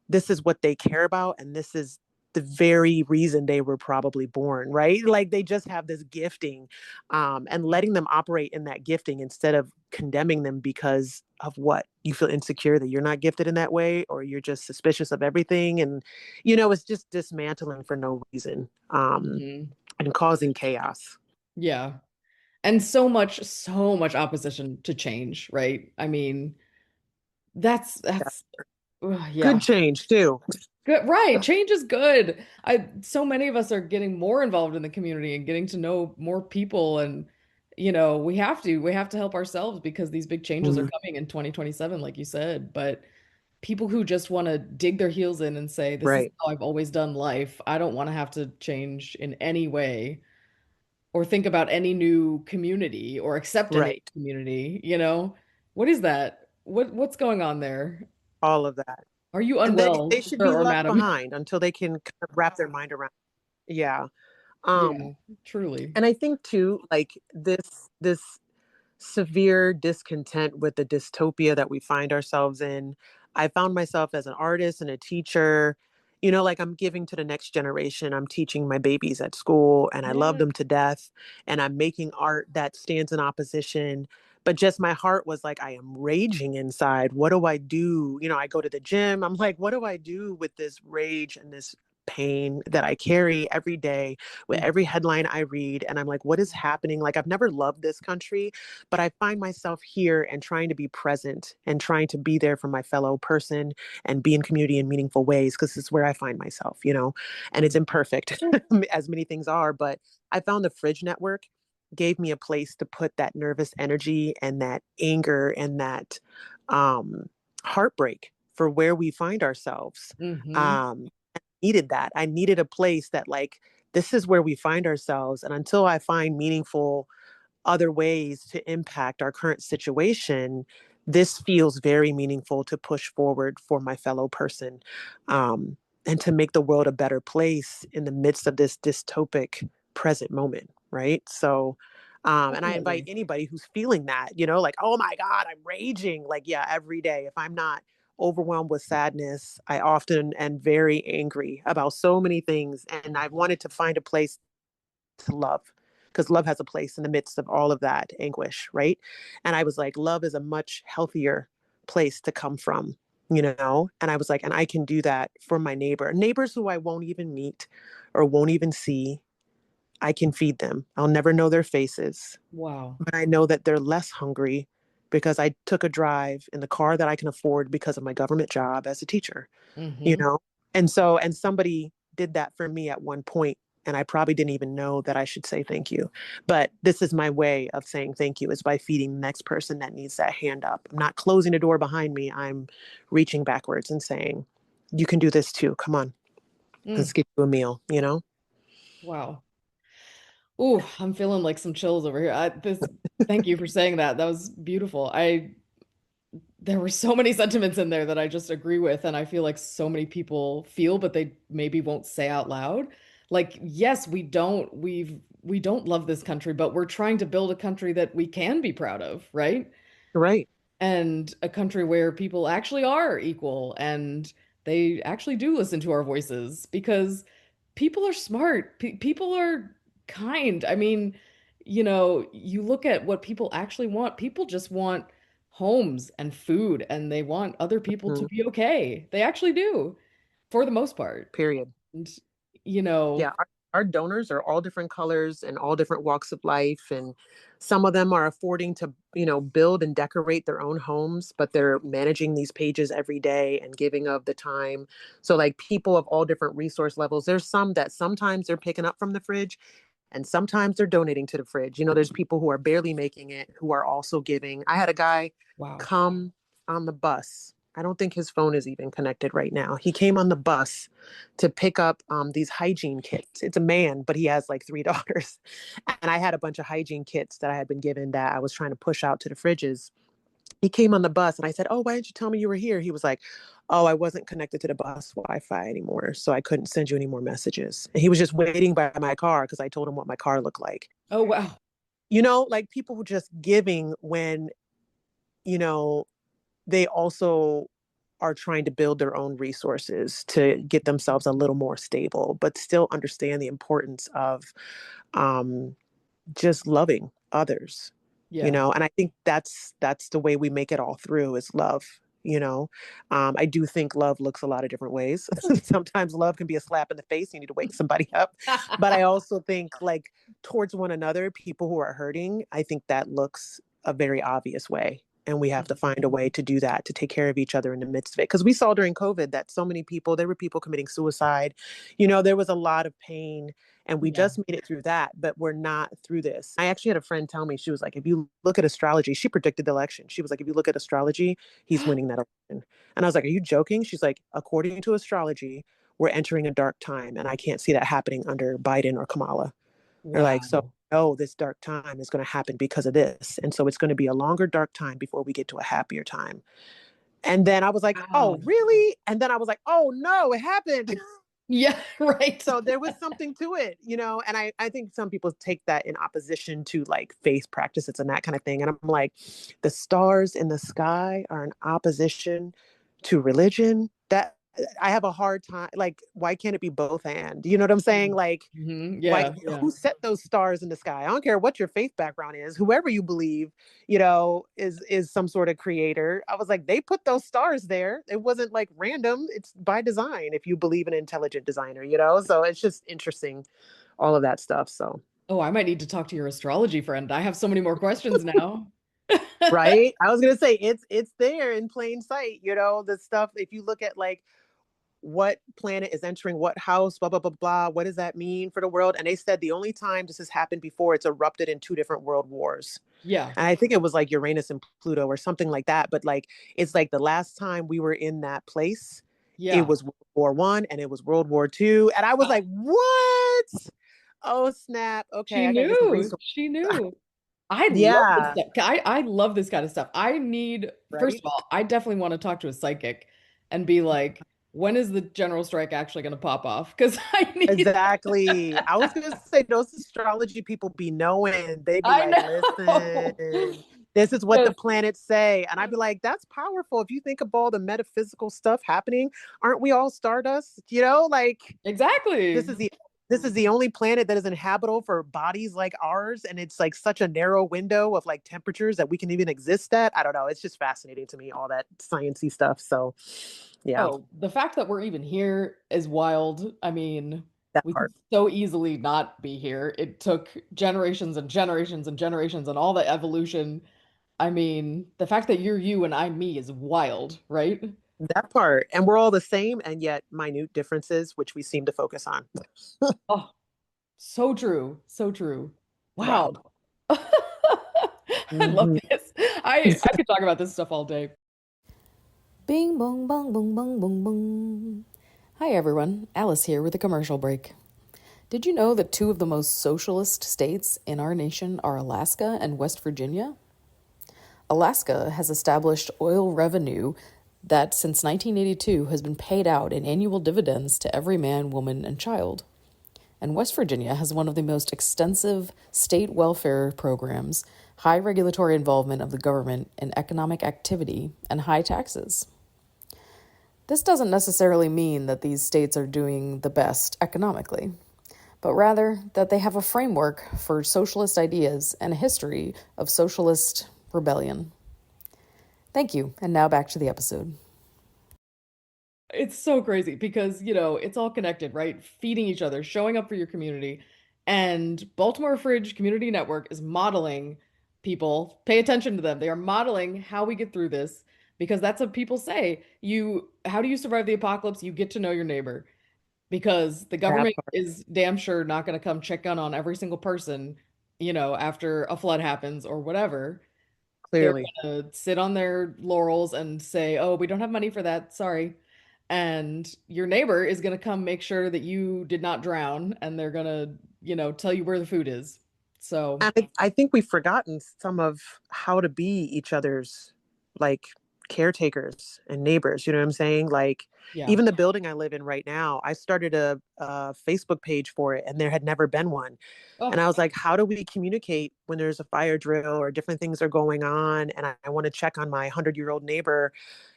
This is what they care about, and this is the very reason they were probably born, right? Like, they just have this gifting, and letting them operate in that gifting instead of condemning them because of what you feel insecure that you're not gifted in that way, or you're just suspicious of everything. And it's just dismantling for no reason, Hmm. and causing chaos. Yeah. And so much opposition to change, right? I mean, that's Good yeah. change too. Good, right. Change is good. So many of us are getting more involved in the community and getting to know more people and we have to help ourselves because these big changes are Mhm. coming in 2027 like you said. But people who just want to dig their heels in and say this is Right. how I've always done life, I don't want to have to change in any way or think about any new community or accept any Right. community. What is that? What's going on there? All of that. Are you And they unwell, should sir be or left madam? behind until they can kind of wrap their mind around. Yeah. Um, Yeah, truly. and I think too, like, this severe discontent with the dystopia that we find ourselves in. I found myself as an artist and a teacher, like, I'm giving to the next generation. I'm teaching my babies at school, and I love Yeah. them to death. And I'm making art that stands in opposition. But just my heart was like, I am raging inside. What do I do? I go to the gym. I'm like, what do I do with this rage and this pain that I carry every day with every Mhm. headline I read? And I'm like, what is happening? Like, I've never loved this country, but I find myself here and trying to be present and trying to be there for my fellow person and be in community in meaningful ways, because it's where I find myself, and it's imperfect, as many things are. But I found the Fridge Network gave me a place to put that nervous energy and that anger and that, um, heartbreak for where we find ourselves. Mhm. Um, Needed that. I needed a place that, like, this is where we find ourselves. And until I find meaningful other ways to impact our current situation, this feels very meaningful to push forward for my fellow person, um, and to make the world a better place in the midst of this dystopic present moment. Right. So, And I invite Definitely. anybody who's feeling that, like, oh my God, I'm raging. Like, yeah, every day. If I'm not overwhelmed with sadness, I often am very angry about so many things. And I've wanted to find a place to love, because love has a place in the midst of all of that anguish, right? And I was like, love is a much healthier place to come from, And I was like, and I can do that for my neighbors who I won't even meet or won't even see. I can feed them. I'll never know their faces, Wow. but I know that they're less hungry because I took a drive in the car that I can afford because of my government job as a teacher, you Hmm. know? And somebody did that for me at one point, and I probably didn't even know that I should say thank you. But this is my way of saying thank you, is by feeding the next person that needs that hand up. I'm not closing a door behind me. I'm reaching backwards and saying, you can do this too. Come on, Mm. let's get you a meal. Wow. Ooh, I'm feeling like some chills over here. Thank you for saying that. That was beautiful. There were so many sentiments in there that I just agree with, and I feel like so many people feel, but they maybe won't say out loud. Like, yes, we don't love this country, but we're trying to build a country that we can be proud of, right? Right. And a country where people actually are equal and they actually do listen to our voices because people are smart. People are kind. I mean, you look at what people actually want. People just want homes and food and they want other people to Mhm. be okay. They actually do, for the most part. Period. And, you know, Yeah, our donors are all different colors and all different walks of life. And some of them are affording to, build and decorate their own homes, but they're managing these pages every day and giving of the time. So, like, people of all different resource levels, there's some that sometimes they're picking up from the fridge and sometimes they're donating to the fridge. There's people who are barely making it who are also giving. I had a guy wow. come on the bus. I don't think his phone is even connected right now. He came on the bus to pick up these hygiene kits. It's a man, but he has like three daughters. And I had a bunch of hygiene kits that I had been given that I was trying to push out to the fridges. He came on the bus and I said, oh, why didn't you tell me you were here? He was like, oh, I wasn't connected to the bus Wi-Fi anymore, so I couldn't send you any more messages. And he was just waiting by my car because I told him what my car looked like. Oh, wow. Like, people who just giving when, you know, they also are trying to build their own resources to get themselves a little more stable, but still understand the importance of um, just loving others, Yeah. and I think that's the way we make it all through, is love. I do think love looks a lot of different ways. Sometimes love can be a slap in the face, you need to wake somebody up. But I also think, like, towards one another, people who are hurting, I think that looks a very obvious way, and we have to find a way to do that, to take care of each other in the midst of it, because we saw during COVID that so many people, there were people committing suicide. There was a lot of pain, and we Yeah. just made it through that, but we're not through this. I actually had a friend tell me, she was like, if you look at astrology, she predicted the election. She was like, if you look at astrology, he's winning that election. And I was like, are you joking? She's like, according to astrology, we're entering a dark time, and I can't see that happening under Biden or Kamala. They're like, so, Wow. oh, this dark time is going to happen because of this. And so it's going to be a longer dark time before we get to a happier time. And then I was like, oh, Wow. really? And then I was like, oh no, it happened. Yeah, right. So there was something to it, and I think some people take that in opposition to, like, faith practices and that kind of thing. And I'm like, the stars in the sky are in opposition to religion. That I have a hard time, like, why can't it be both? And you know what I'm saying? Like, why, Yeah, yeah. who set those stars in the sky? I don't care what your faith background is, whoever you believe, is some sort of creator. I was like, they put those stars there. It wasn't like random. It's by design, if you believe in an intelligent designer. So it's just interesting, all of that stuff. So, Oh, I might need to talk to your astrology friend. I have so many more questions now. right. I was gonna say, it's there in plain sight, the stuff. If you look at, like, what planet is entering what house, blah, blah, blah, blah. What does that mean for the world? And they said the only time this has happened before, it's erupted in two different world wars. Yeah, And I think it was like Uranus and Pluto or something like that. But, like, it's like the last time we were in that place, it yeah. was World War I and it was World War II. And I was like, what? Oh, snap. She Okay, I got to get some knew. resources. She knew. I love this Yeah. stuff. I love this kind of stuff. First Right. of all, I definitely want to talk to a psychic and be like, when is the general strike actually going to pop off? Because I need, Exactly. I was gonna say those astrology people be knowing. They be I like, know. listen, this is what the Yes, planets say. And I'd be like, that's powerful. If you think of all the metaphysical stuff happening, aren't we all stardust? Like this exactly. is the this is the only planet that is inhabitable for bodies like ours. And it's like such a narrow window of like temperatures that we can even exist at. I don't know. It's just fascinating to me, all that sciencey stuff. So yeah, Oh, the fact that we're even here is wild. I mean, that we could part. so easily not be here. It took generations and generations and generations and all the evolution. I mean, the fact that you're you and I'm me is wild, right? That part. And we're all the same and yet minute differences, which we seem to focus on. Oh, so true. So true. Wow. Wild. I love Hmm. this. I could talk about this stuff all day. Bing bong bong bong bong bong bong. Hi everyone, Alice here with a commercial break. Did you know that two of the most socialist states in our nation are Alaska and West Virginia? Alaska has established oil revenue that since 1982 has been paid out in annual dividends to every man, woman, and child. And West Virginia has one of the most extensive state welfare programs, high regulatory involvement of the government in economic activity, and high taxes. This doesn't necessarily mean that these states are doing the best economically, but rather that they have a framework for socialist ideas and a history of socialist rebellion. Thank you, and now back to the episode. It's so crazy because, it's all connected, right? Feeding each other, showing up for your community. And Baltimore Fridge Community Network is modeling people, pay attention to them. They are modeling how we get through this because that's what people say. How do you survive the apocalypse? You get to know your neighbor because the That government part, is damn sure not going to come check on every single person, after a flood happens or whatever. They're clearly. gonna sit on their laurels and say, "Oh, we don't have money for that. Sorry." And your neighbor is gonna come make sure that you did not drown, and they're gonna, tell you where the food is. So, And I think we've forgotten some of how to be each other's like caretakers and neighbors. You know what I'm saying? Like yeah. even the building I live in right now, I started a Facebook page for it and there had never been one. And I Oh, was like, how do we communicate when there's a fire drill or different things are going on? And I want to check on my 100-year-old neighbor,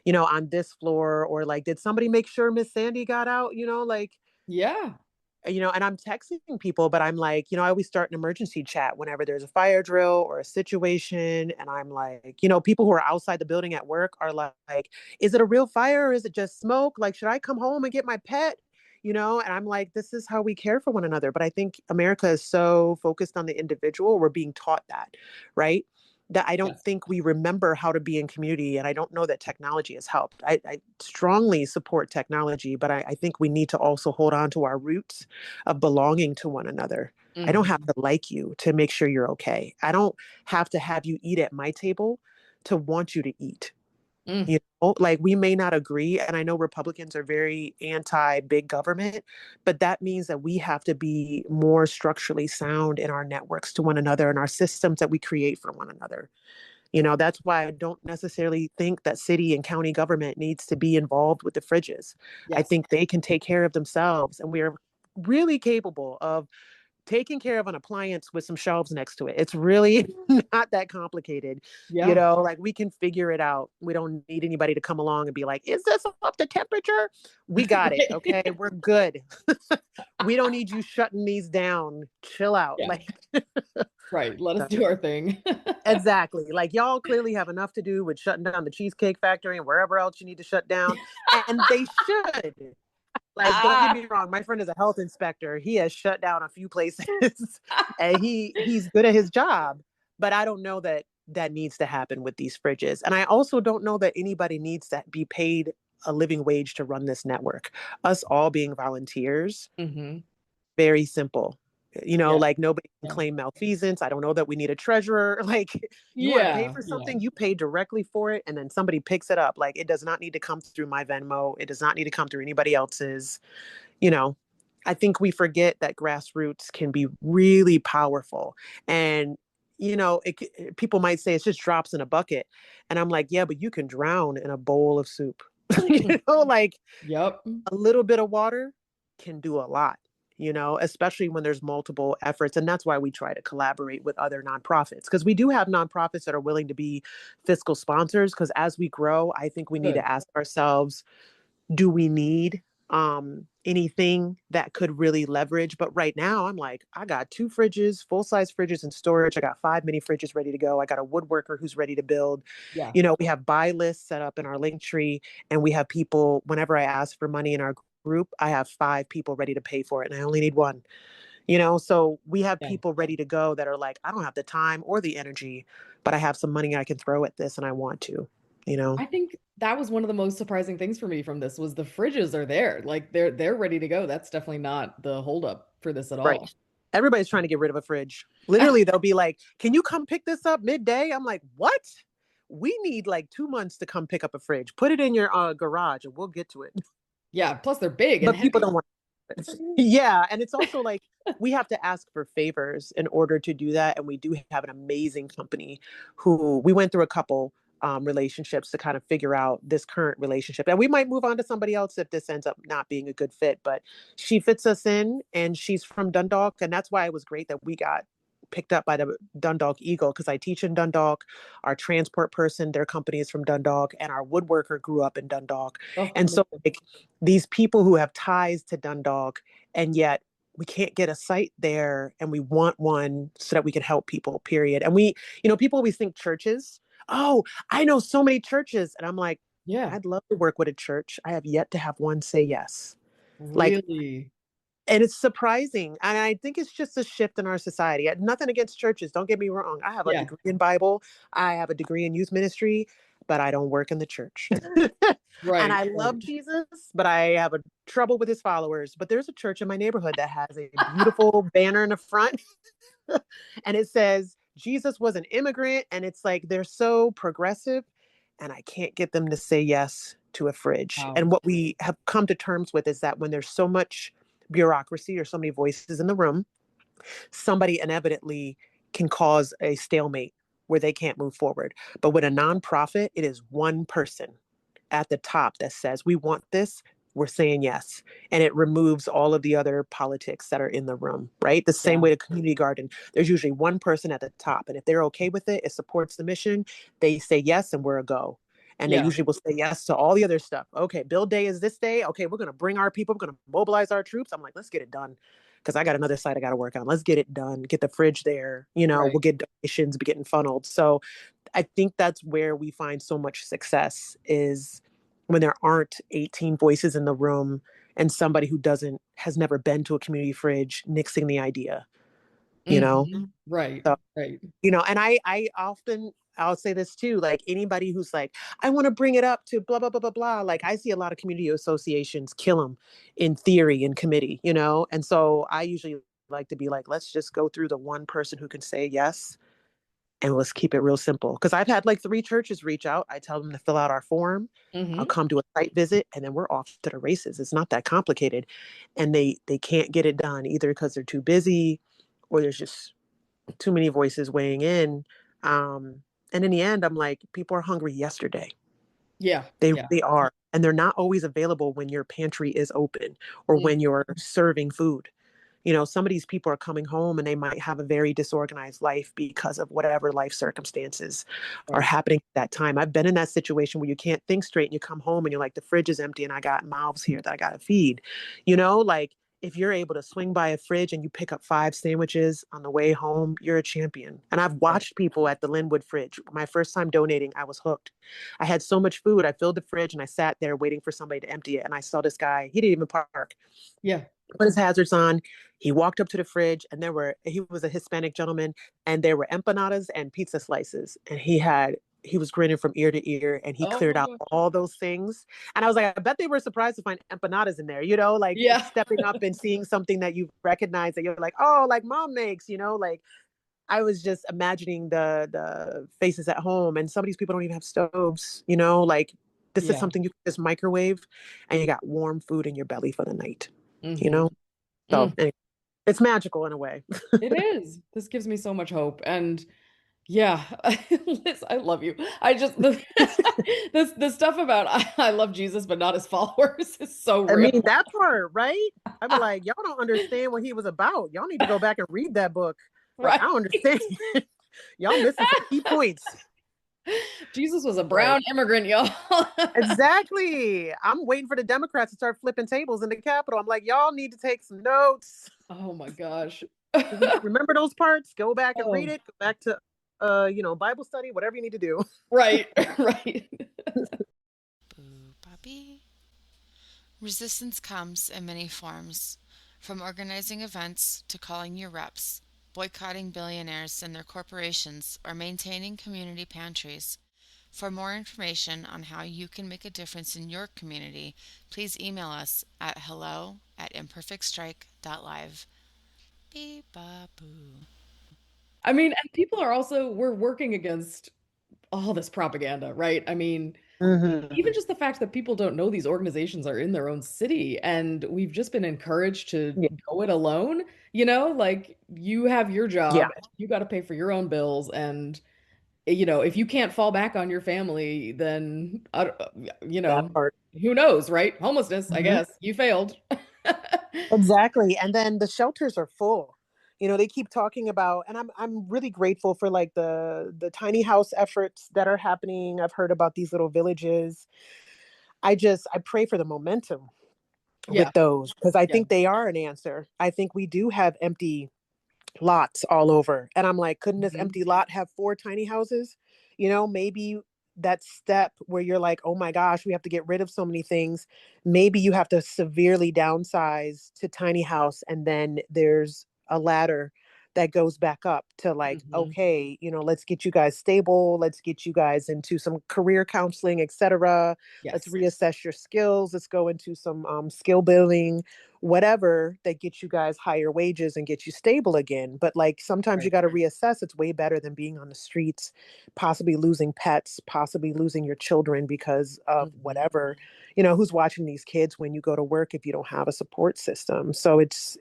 on this floor, or like, did somebody make sure Miss Sandy got out? Like, yeah. and I'm texting people, but I'm like, I always start an emergency chat whenever there's a fire drill or a situation. And I'm like, people who are outside the building at work are like, is it a real fire or is it just smoke? Like, should I come home and get my pet? And I'm like, this is how we care for one another. But I think America is so focused on the individual. We're being taught that, right? That I don't Yes. think we remember how to be in community. And I don't know that technology has helped. I strongly support technology, but I think we need to also hold on to our roots of belonging to one another. I don't have Hmm. to like you to make sure you're okay. I don't have to have you eat at my table to want you to eat. Mm. Like we may not agree. And I know Republicans are very anti big government, but that means that we have to be more structurally sound in our networks to one another and our systems that we create for one another. That's why I don't necessarily think that city and county government needs to be involved with the fridges. I Yes. think they can take care of themselves. And we are really capable of taking care of an appliance with some shelves next to it. It's really not that complicated. Yeah. Like we can figure it out. We don't need anybody to come along and be like, is this up to temperature? We got it. Okay. We're good. We don't need you shutting these down. Chill out. Yeah. Like, Right. Let us so, do our thing. exactly. Like, y'all clearly have enough to do with shutting down the Cheesecake Factory and wherever else you need to shut down. And they should. Like, don't get Ah. me wrong, my friend is a health inspector. He has shut down a few places and he's good at his job. But I don't know that that needs to happen with these fridges. And I also don't know that anybody needs to be paid a living wage to run this network. Us all being volunteers, Hmm. very simple. Yeah. Like nobody can Yeah. claim malfeasance. I don't know that we need a treasurer. Like, you want to pay Yeah. for Yeah. something, you pay directly for it, and then somebody picks it up. Like, it does not need to come through my Venmo. It does not need to come through anybody else's. you know, I think we forget that grassroots can be really powerful. And, people might say it's just drops in a bucket. And I'm like, yeah, but you can drown in a bowl of soup. Like Yep. a little bit of water can do a lot, especially when there's multiple efforts. And that's why we try to collaborate with other nonprofits, because we do have nonprofits that are willing to be fiscal sponsors. Because as we grow, I think we need to Good. ask ourselves, do we need anything that could really leverage? But right now, I'm like, I got 2 fridges, full size fridges in storage. I got 5 mini fridges ready to go. I got a woodworker who's ready to build. Yeah. We have buy lists set up in our link tree, and we have people. Whenever I ask for money in our group, I have 5 people ready to pay for it, and I only need one. So we have Yeah. people ready to go that are like, I don't have the time or the energy, but I have some money I can throw at this, and I want to. You know. I think that was one of the most surprising things for me from this was the fridges are there. Like they're ready to go. That's definitely not the holdup for this at Right. all. Everybody's trying to get rid of a fridge. Literally, they'll be like, can you come pick this up midday? I'm like, what? We need like 2 months to come pick up a fridge. Put it in your garage and we'll get to it. Yeah, plus they're big and But people heavy. don't want it. Yeah. And it's also like we have to ask for favors in order to do that. And we do have an amazing company who we went through a couple relationships to kind of figure out this current relationship. And we might move on to somebody else if this ends up not being a good fit. But she fits us in, and she's from Dundalk. And that's why it was great that we got picked up by the Dundalk Eagle, because I teach in Dundalk. Our transport person, their company is from Dundalk, and our woodworker grew up in Dundalk. Oh, And so amazing. like these people who have ties to Dundalk, and yet we can't get a site there, and we want one so that we can help people, period. And people always think churches. Oh, I know so many churches. And I'm like, Yeah, I'd love to work with a church. I have yet to have one say yes. Like, really. and it's surprising. And I think it's just a shift in our society. Nothing against churches. Don't get me wrong. I have a Yeah, degree in Bible. I have a degree in youth ministry, but I don't work in the church. And right, I right. love Jesus, but I have a trouble with his followers. But there's a church in my neighborhood that has a beautiful banner in the front and it says Jesus was an immigrant. And it's like they're so progressive, and I can't get them to say yes to a fridge. Wow. And what we have come to terms with is that when there's so much bureaucracy or so many voices in the room, somebody inevitably can cause a stalemate where they can't move forward. But with a nonprofit, it is one person at the top that says, we want this, we're saying yes. And it removes all of the other politics that are in the room, right? The same Yeah, way to community garden, there's usually one person at the top. And if they're okay with it, it supports the mission, they say yes, and we're a go. And they yeah, usually will say yes to all the other stuff. Okay, build day is this day. Okay, we're going to bring our people, we're going to mobilize our troops. I'm like, let's get it done, because I got another site I got to work on. Let's get it done. Get the fridge there. We'll right. get donations, be getting funneled. So I think that's where we find so much success is when there aren't 18 voices in the room and somebody who doesn't has never been to a community fridge nixing the idea, you know? Right, So, right. and I often I'll say this too, like anybody who's like, I want to bring it up to blah, blah, blah, blah, blah. Like I see a lot of community associations kill them in theory in committee, And so I usually like to be like, let's just go through the one person who can say yes, and let's keep it real simple. Because I've had like 3 churches reach out. I tell them to fill out our form. I'll Hmm. come to a site visit, and then we're off to the races. It's not that complicated, and they can't get it done either because they're too busy, or there's just too many voices weighing in. Um, and in the end, I'm like, people are hungry yesterday. Yeah, They yeah. really are, and they're not always available when your pantry is open or Mm, when you're serving food. Some of these people are coming home and they might have a very disorganized life because of whatever life circumstances are right. happening at that time. I've been in that situation where you can't think straight and you come home and you're like, the fridge is empty and I got mouths here that I got to feed. Like if you're able to swing by a fridge and you pick up 5 sandwiches on the way home, you're a champion. And I've Right. watched people at the Linwood fridge. My first time donating, I was hooked. I had so much food. I filled the fridge and I sat there waiting for somebody to empty it. And I saw this guy, he didn't even park, Yeah. put his hazards on. He walked up to the fridge, and he was a Hispanic gentleman, and there were empanadas and pizza slices. And he was grinning from ear to ear, and he Oh cleared my out gosh. all those things. And I was like, I bet they were surprised to find empanadas in there, like Yeah. stepping up and seeing something that you recognize that you're like, oh, like mom makes, like I was just imagining the faces at home, and some of these people don't even have stoves, like this is Yeah. something you can just microwave, and you got warm food in your belly for the night, you Hmm. know? So anyway, it's magical in a way. It is. This gives me so much hope. And Yeah, Liz, I love you. I just the stuff about I love Jesus but not his followers is so I real. mean, that part, right? I'd be like, y'all don't understand what he was about. Y'all need to go back and read that book. Like, I Right. don't understand. Y'all missing some key points. Jesus was a Like, brown immigrant, y'all. exactly. I'm waiting for the Democrats to start flipping tables in the Capitol. I'm like, y'all need to take some notes. Oh my gosh. Remember those parts? Go back and read Oh, it. Go back to, Bible study, whatever you need to do. right, right. Boo, Bobby. Resistance comes in many forms, from organizing events to calling your reps, boycotting billionaires and their corporations, or maintaining community pantries. For more information on how you can make a difference in your community, please email us at hello@imperfectstrike.live. Beep, ba, boo. I mean, and people are also we're working against all this propaganda, right? I mean, even Mm-hmm. just the fact that people don't know these organizations are in their own city and we've just been encouraged to Yeah. go it alone, like you have your Yeah. job, you got to pay for your own bills and if you can't fall back on your family, then That part. who knows, right? Homelessness, I Mm-hmm. guess. You failed. Exactly. And then the shelters are full. They keep talking about, and I'm really grateful for like the tiny house efforts that are happening. I've heard about these little villages. I pray for the momentum Yeah. with those because I Yeah. think they are an answer. I think we do have empty lots all over. And I'm like, couldn't this Mhm. empty lot have four tiny houses? Maybe that step where you're like, oh my gosh, we have to get rid of so many things. Maybe you have to severely downsize to tiny house. And then there's a ladder that goes back up to like, Mhm. okay, let's get you guys stable. Let's get you guys into some career counseling, etc. Let's Yes. reassess your skills. Let's go into some skill building, whatever that gets you guys higher wages and get you stable again. But like sometimes you Right. got to reassess. It's way better than being on the streets, possibly losing pets, possibly losing your children because of Mhm. whatever. Who's watching these kids when you go to work if you don't have a support system? So it's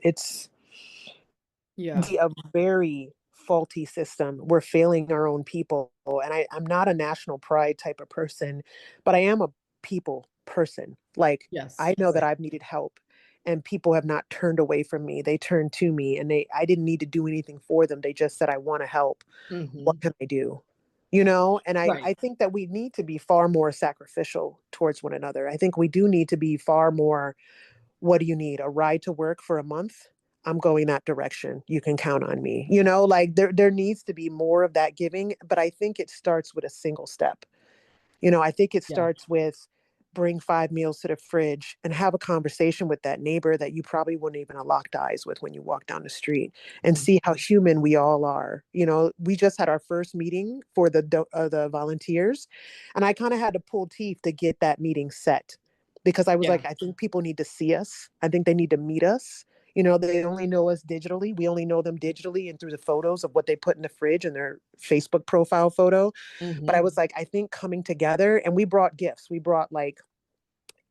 Yeah. a very faulty system. We're failing our own people. And I'm not a national pride type of person, but I am a people person. Like Yes. I know that I've needed help and people have not turned away from me. They turned to me and I didn't need to do anything for them. They just said, I want to help. What Hmm. can I do? And Right. I think that we need to be far more sacrificial towards one another. I think we do need to be far more, what do you need? A ride to work for a month? I'm going that direction. You can count on me. Like there needs to be more of that giving, but I think it starts with a single step. I think it Yeah. starts with bring 5 meals to the fridge and have a conversation with that neighbor that you probably wouldn't even have locked eyes with when you walk down the street and Mhm. see how human we all are. We just had our first meeting for the volunteers, and I kind of had to pull teeth to get that meeting set because I was Yeah. like, I think people need to see us. I think they need to meet us. They only know us digitally. We only know them digitally and through the photos of what they put in the fridge and their Facebook profile photo. But I Hmm. was like, I think coming together, and we brought gifts. We brought like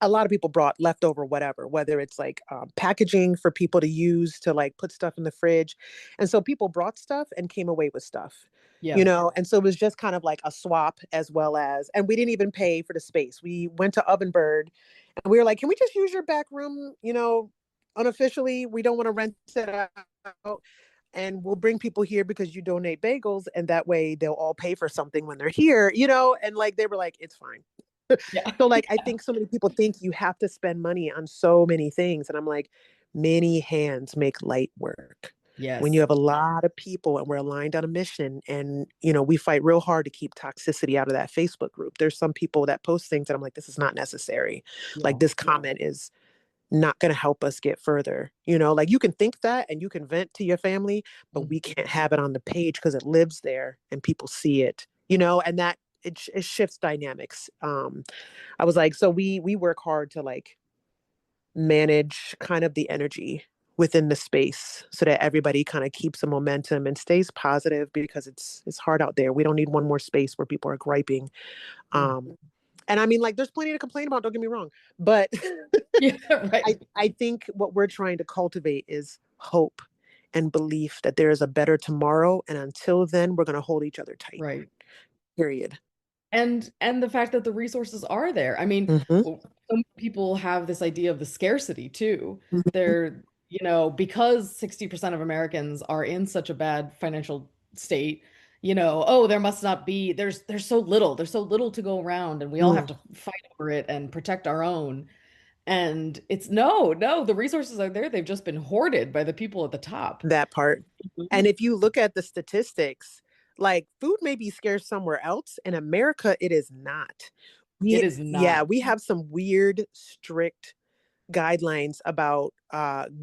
a lot of people brought leftover whatever, whether it's like packaging for people to use to like put stuff in the fridge. And so people brought stuff and came away with stuff. Yeah. And so it was just kind of like a swap as well as, and we didn't even pay for the space. We went to Ovenbird and we were like, can we just use your back room, unofficially? We don't want to rent it out and we'll bring people here because you donate bagels and that way they'll all pay for something when they're here, and like they were like, it's fine. Yeah. So like I think so many people think you have to spend money on so many things. And I'm like, many hands make light work. When you Yes. have a lot of people and we're aligned on a mission and we fight real hard to keep toxicity out of that Facebook group. There's some people that post things that I'm like, this is not necessary. Like Yeah. this comment is not going to help us get further. Like you can think that and you can vent to your family, but Mhm. we can't have it on the page because it lives there and people see it, and that it shifts dynamics. I was like, so we work hard to like manage kind of the energy within the space so that everybody kind of keeps a momentum and stays positive because it's hard out there. We don't need one more space where people are griping. Mhm. And I mean, like, there's plenty to complain about. Don't get me wrong, but Yeah. Right. I think what we're trying to cultivate is hope and belief that there is a better tomorrow. And until then, we're going to hold each other tight, Right. period. And the fact that the resources are there. I mean, Mm-hmm. some people have this idea of the scarcity too. Mm-hmm. They're, because 60% of Americans are in such a bad financial state, oh, there must not be, there's so little to go around, and we all have Mm, to fight over it and protect our own. And it's no, no, the resources are there. They've just been hoarded by the people at the top. that part. And if you look at the statistics, like food may be scarce somewhere else. In America, it is not. It We, is yeah, not. we have some weird, strict guidelines about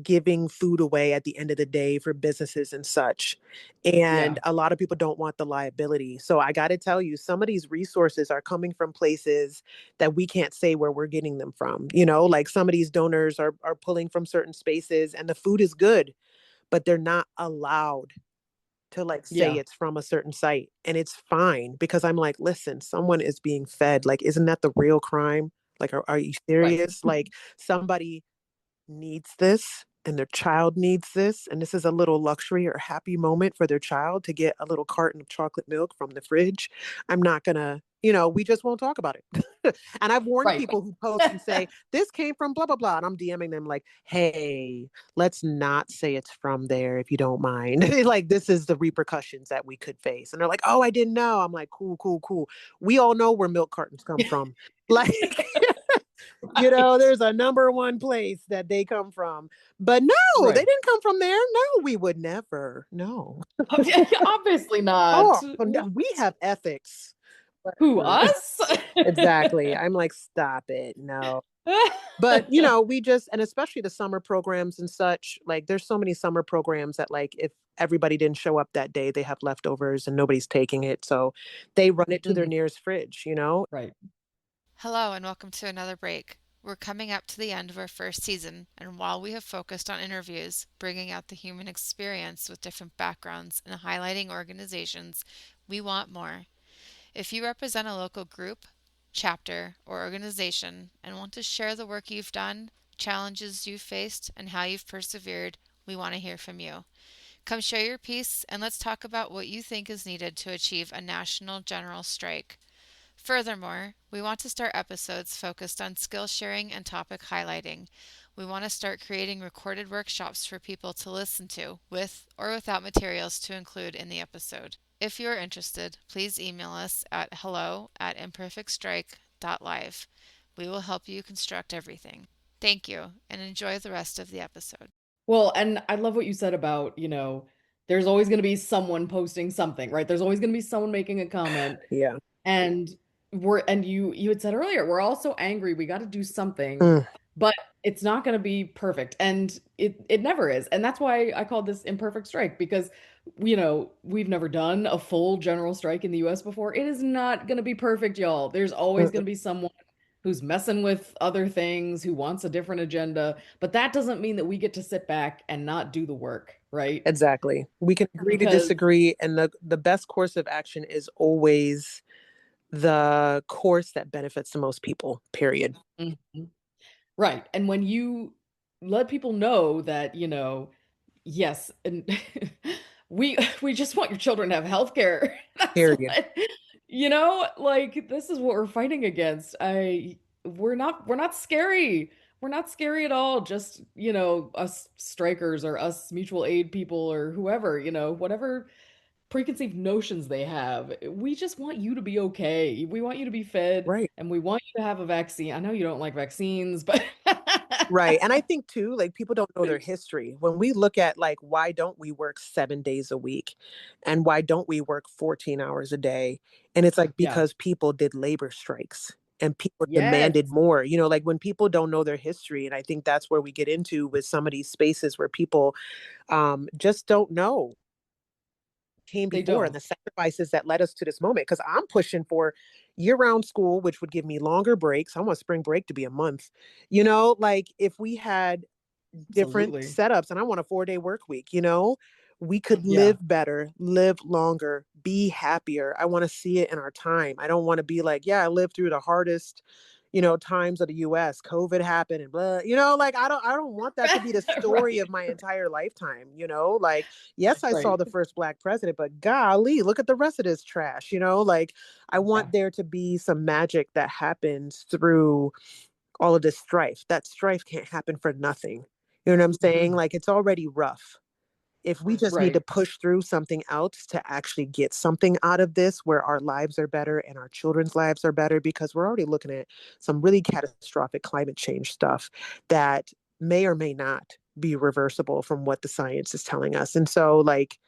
giving food away at the end of the day for businesses and such. And Yeah. a lot of people don't want the liability. So I got to tell you, some of these resources are coming from places that we can't say where we're getting them from. Like some of these donors are pulling from certain spaces and the food is good, but they're not allowed to like say Yeah. it's from a certain site. And it's fine because I'm like, listen, someone is being fed. Like, isn't that the real crime? Like, are you Right. serious? Like, somebody needs this and their child needs this. And this is a little luxury or happy moment for their child to get a little carton of chocolate milk from the fridge. I'm not going to, we just won't talk about it. And I've warned Right. people who post and say, this came from blah, blah, blah. And I'm DMing them like, hey, let's not say it's from there if you don't mind. Like, this is the repercussions that we could face. And they're like, oh, I didn't know. I'm like, cool, cool, cool. We all know where milk cartons come from. Like, Right. there's a number one place that they come from. But no, they Right. didn't come from there. No, we would never. No. Yeah, obviously not. Oh, no, we have ethics. Who, Whatever. us? Exactly. I'm like, stop it. No. But, we just, and especially the summer programs and such, like there's so many summer programs that like if everybody didn't show up that day, they have leftovers and nobody's taking it. So they run it to their Mhm. nearest fridge. Right. Hello, and welcome to another break. We're coming up to the end of our first season, and while we have focused on interviews, bringing out the human experience with different backgrounds, and highlighting organizations, we want more. If you represent a local group, chapter, or organization and want to share the work you've done, challenges you've faced, and how you've persevered, we want to hear from you. Come share your piece, and let's talk about what you think is needed to achieve a national general strike. Furthermore, we want to start episodes focused on skill sharing and topic highlighting. We want to start creating recorded workshops for people to listen to, with or without materials to include in the episode. If you are interested, please email us at hello@imperfectstrike.live. We will help you construct everything. Thank you, and enjoy the rest of the episode. Well, and I love what you said about, there's always going to be someone posting something, right? There's always going to be someone making a comment. Yeah. And you had said earlier, we're all so angry, we got to do something, Mm, but it's not going to be perfect. And it never is. And that's why I called this imperfect strike, because we've never done a full general strike in the US before. It is not going to be perfect, y'all. There's always mm, going to be someone who's messing with other things, who wants a different agenda, but that doesn't mean that we get to sit back and not do the work, right? exactly. We can agree to Because disagree. And the best course of action is always the course that benefits the most people, period. Mhm. Right. And when you let people know that, yes, and we just want your children to have health care. That's Period. what, like this is what we're fighting against. We're not scary. We're not scary at all. Just, us strikers or us mutual aid people or whoever, whatever preconceived notions they have. We just want you to be okay. We want you to be fed Right. and we want you to have a vaccine. I know you don't like vaccines, but Right. And I think too, like people don't know their history. When we look at like why don't we work 7 days a week and why don't we work 14 hours a day? And it's like yeah. because people did labor strikes and people Yes, demanded more. Like when people don't know their history, and I think that's where we get into with some of these spaces where people just don't know came they before and don't. the sacrifices that led us to this moment. Because I'm pushing for year-round school, which would give me longer breaks. I want spring break to be a month. Like if we had different Absolutely. setups, and I want a 4-day work week, we could Yeah. live better, live longer, be happier. I want to see it in our time. I don't want to be like, yeah, I lived through the hardest, times of the US, COVID happened and blah, like I don't want that to be the story Right. of my entire lifetime, like, yes, I saw Right. the first black president, but golly, look at the rest of this trash, like I Yeah. want there to be some magic that happens through all of this strife. That strife can't happen for nothing. You know what I'm saying? Like it's already rough. If we just need to Right. push through something else to actually get something out of this where our lives are better and our children's lives are better, because we're already looking at some really catastrophic climate change stuff that may or may not be reversible from what the science is telling us. And so like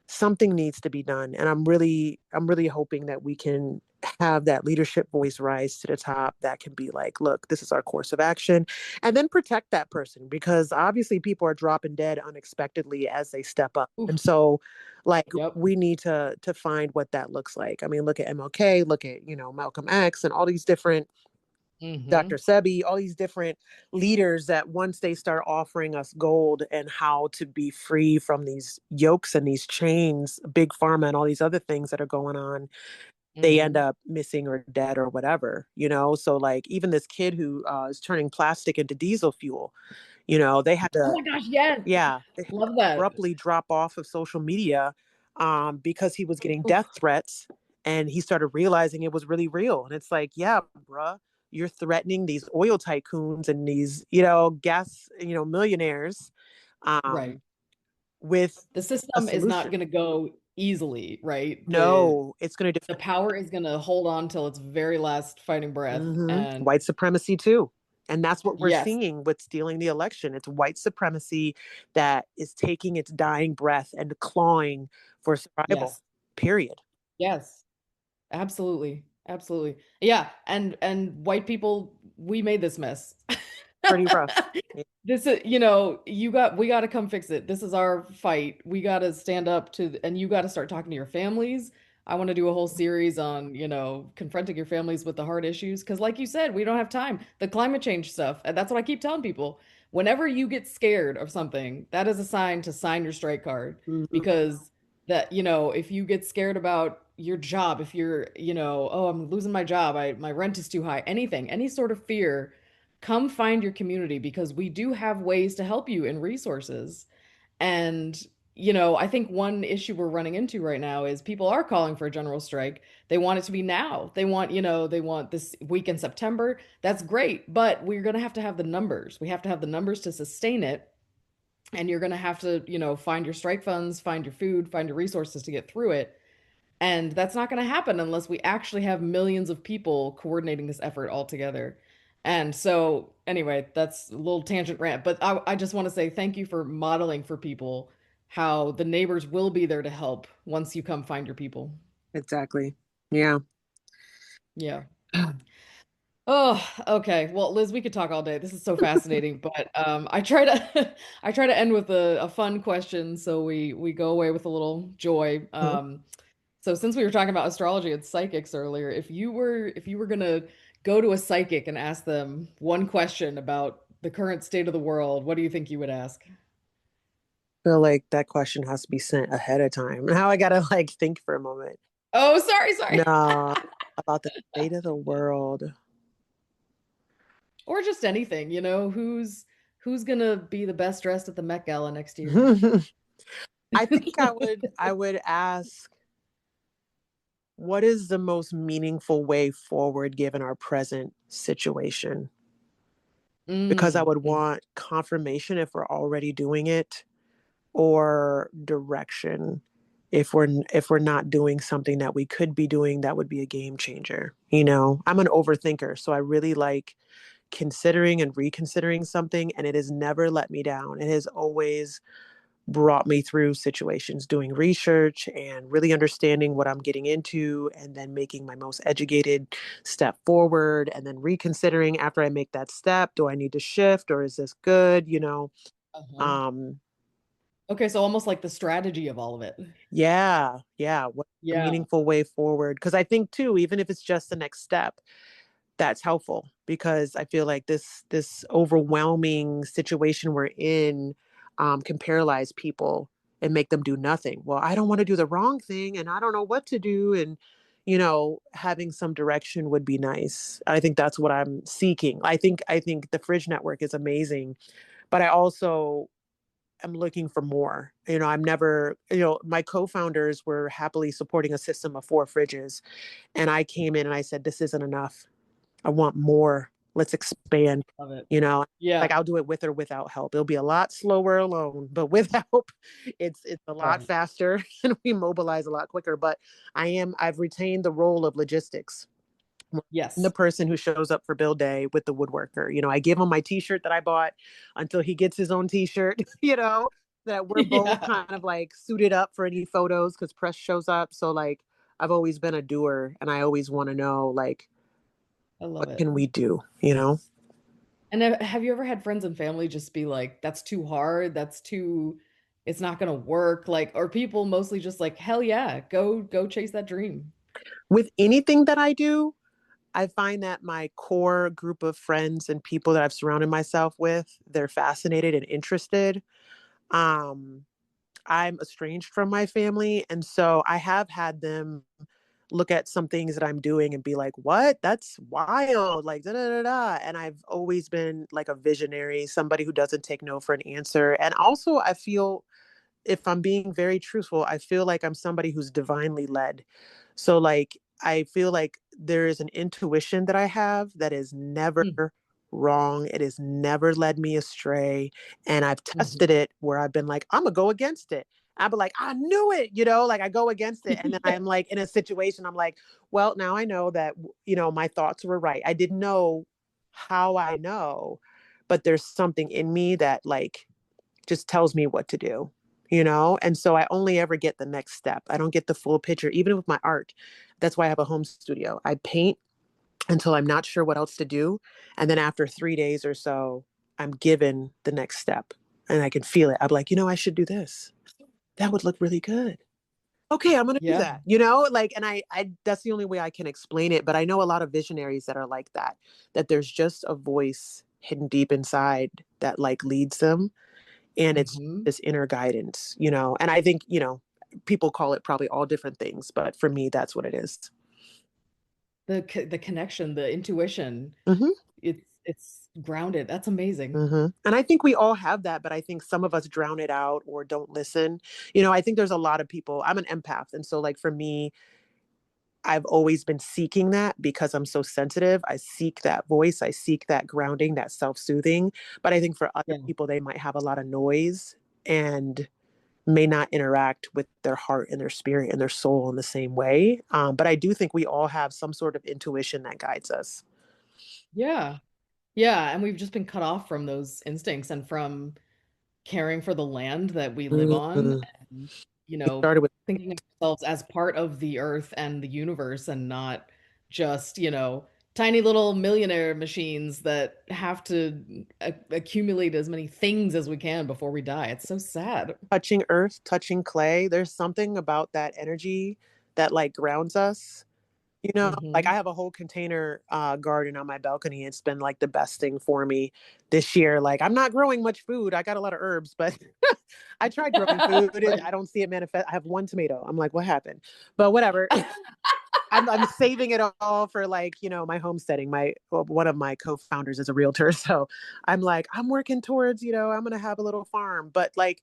something needs to be done, and I'm really hoping that we can have that leadership voice rise to the top that can be like, look, this is our course of action, and then protect that person, because obviously people are dropping dead unexpectedly as they step up. Oof. And so like Yep. we need to find what that looks like. I mean, look at MLK, look at Malcolm X, and all these different Hmm. Dr. Sebi, all these different leaders that once they start offering us gold and how to be free from these yokes and these chains, big pharma and all these other things that are going on, they end Hmm. up missing or dead or whatever. So like even this kid who is turning plastic into diesel fuel, they had Oh to, my gosh, yes. yeah, they had Love to that. abruptly drop off of social media because he was getting Oof. death threats, and he started realizing it was really real. And it's like, yeah, bruh, you're threatening these oil tycoons and these, gas, millionaires Right. um, with The a system is not solution. going to go easily, right? No, it's going to The defend. power is going to hold on till its very last fighting breath. And White supremacy too. And that's what we're yes, seeing with stealing the election. It's white supremacy that is taking its dying breath and clawing for survival. yes, Period. yes, absolutely. Absolutely. Yeah, and white people, we made this mess. Pretty rough. Yeah. This is, we got to come fix it. This is our fight. We got to stand up to, and you got to start talking to your families. I want to do a whole series on, confronting your families with the hard issues. Because, like you said, we don't have time. The climate change stuff, and that's what I keep telling people. Whenever you get scared of something, that is a sign to sign your strike card. Mhm. Because that, if you get scared about your job, if you're, oh, I'm losing my job, my rent is too high, anything, any sort of fear, come find your community because we do have ways to help you and resources. And, I think one issue we're running into right now is people are calling for a general strike. They want it to be now. They want this week in September. That's great, but we're going to have the numbers. We have to have the numbers to sustain it. And you're going to have to, find your strike funds, find your food, find your resources to get through it. And that's not going to happen unless we actually have millions of people coordinating this effort all together. And so, anyway, that's a little tangent rant, but I just want to say thank you for modeling for people how the neighbors will be there to help once you come find your people. Exactly. Yeah. Yeah. Oh, okay. Well, Liz, we could talk all day. This is so fascinating, but I try to I try to end with a fun question so we go away with a little joy. So since we were talking about astrology and psychics earlier, if you were gonna go to a psychic and ask them one question about the current state of the world, what do you think you would ask? Feel like that question has to be sent ahead of time. Now I gotta like think for a moment. Oh, sorry, sorry. Nah, about the state of the world. Or just anything, who's gonna be the best dressed at the Met Gala next year? I think I would ask, what is the most meaningful way forward given our present situation? Because I would Mm. want confirmation if we're already doing it, or direction if we're not doing something that we could be doing that would be a game changer. I'm an overthinker, so I really like considering and reconsidering something, and it has never let me down. It has always brought me through situations, doing research and really understanding what I'm getting into, and then making my most educated step forward, and then reconsidering after I make that step, do I need to shift or is this good? Uh-huh. Um, Okay, so almost like the strategy of all of it. yeah, what's a Yeah. meaningful way forward? Because I think too, even if it's just the next step, that's helpful, because I feel like this overwhelming situation we're in can paralyze people and make them do nothing. Well, I don't want to do the wrong thing and I don't know what to do. And, having some direction would be nice. I think that's what I'm seeking. I think the Fridge Network is amazing, but I also am looking for more. I'm never, my co-founders were happily supporting a system of 4 fridges, and I came in and I said, this isn't enough. I want more. Let's expand. Love it. You know, Yeah. like I'll do it with or without help. It'll be a lot slower alone, but with help, it's a lot Right. faster and we mobilize a lot quicker. But I've retained the role of logistics. I'm the Yes. person who shows up for build day with the woodworker. I give him my t-shirt that I bought until he gets his own t-shirt, that we're both Yeah. kind of like suited up for any photos because press shows up. So like I've always been a doer and I always want to know like I love what it. can we do? And have you ever had friends and family just be like, that's too hard, it's not gonna work, like, or people mostly just like, hell yeah, go chase that dream. With anything that I do, I find that my core group of friends and people that I've surrounded myself with, they're fascinated and interested. Um, I'm estranged from my family, and so I have had them look at some things that I'm doing and be like, "What? That's wild!" Like da da da da. And I've always been like a visionary, somebody who doesn't take no for an answer. And also, I feel, if I'm being very truthful, I feel like I'm somebody who's divinely led. So like I feel like there is an intuition that I have that is never Mm. wrong. It has never led me astray. And I've Mhm. tested it where I've been like, I'm gonna go against it. I'd be like, I knew it, like I go against it. And then Yeah. I'm like in a situation, I'm like, well, now I know that, my thoughts were right. I didn't know how I know, but there's something in me that like just tells me what to do. And so I only ever get the next step. I don't get the full picture, even with my art. That's why I have a home studio. I paint until I'm not sure what else to do. And then after 3 days or so, I'm given the next step and I can feel it. I'm like, I should do this. That would look really good. Okay, I'm gonna do Yeah. that. Like, and I that's the only way I can explain it. But I know a lot of visionaries that are like that there's just a voice hidden deep inside that like leads them, and it's Hmm. this inner guidance. And I think people call it probably all different things, but for me that's what it is. The connection, the intuition, Mm-hmm. it's grounded. That's amazing. Mm-hmm. And I think we all have that, but I think some of us drown it out or don't listen. I think there's a lot of people. I'm an empath, and so like for me, I've always been seeking that because I'm so sensitive. I seek that voice, I seek that grounding, that self-soothing. But I think for other Yeah. people, they might have a lot of noise and may not interact with their heart and their spirit and their soul in the same way. But I do think we all have some sort of intuition that guides us. Yeah. Yeah, and we've just been cut off from those instincts and from caring for the land that we live on, Mhm. and It started with thinking of ourselves as part of the earth and the universe, and not just tiny little millionaire machines that have to accumulate as many things as we can before we die. It's so sad. touching earth, touching clay. There's something about that energy that like grounds us. Like I Hmm. have a whole container garden on my balcony. It's been like the best thing for me this year. Like I'm not growing much food. I got a lot of herbs, but I tried growing food. I Right. don't see it manifest. I have one tomato. I'm like, what happened? But whatever. I'm saving it all for like my homesteading. One of my co-founders is a realtor, so I'm like I'm working towards I'm gonna have a little farm. But like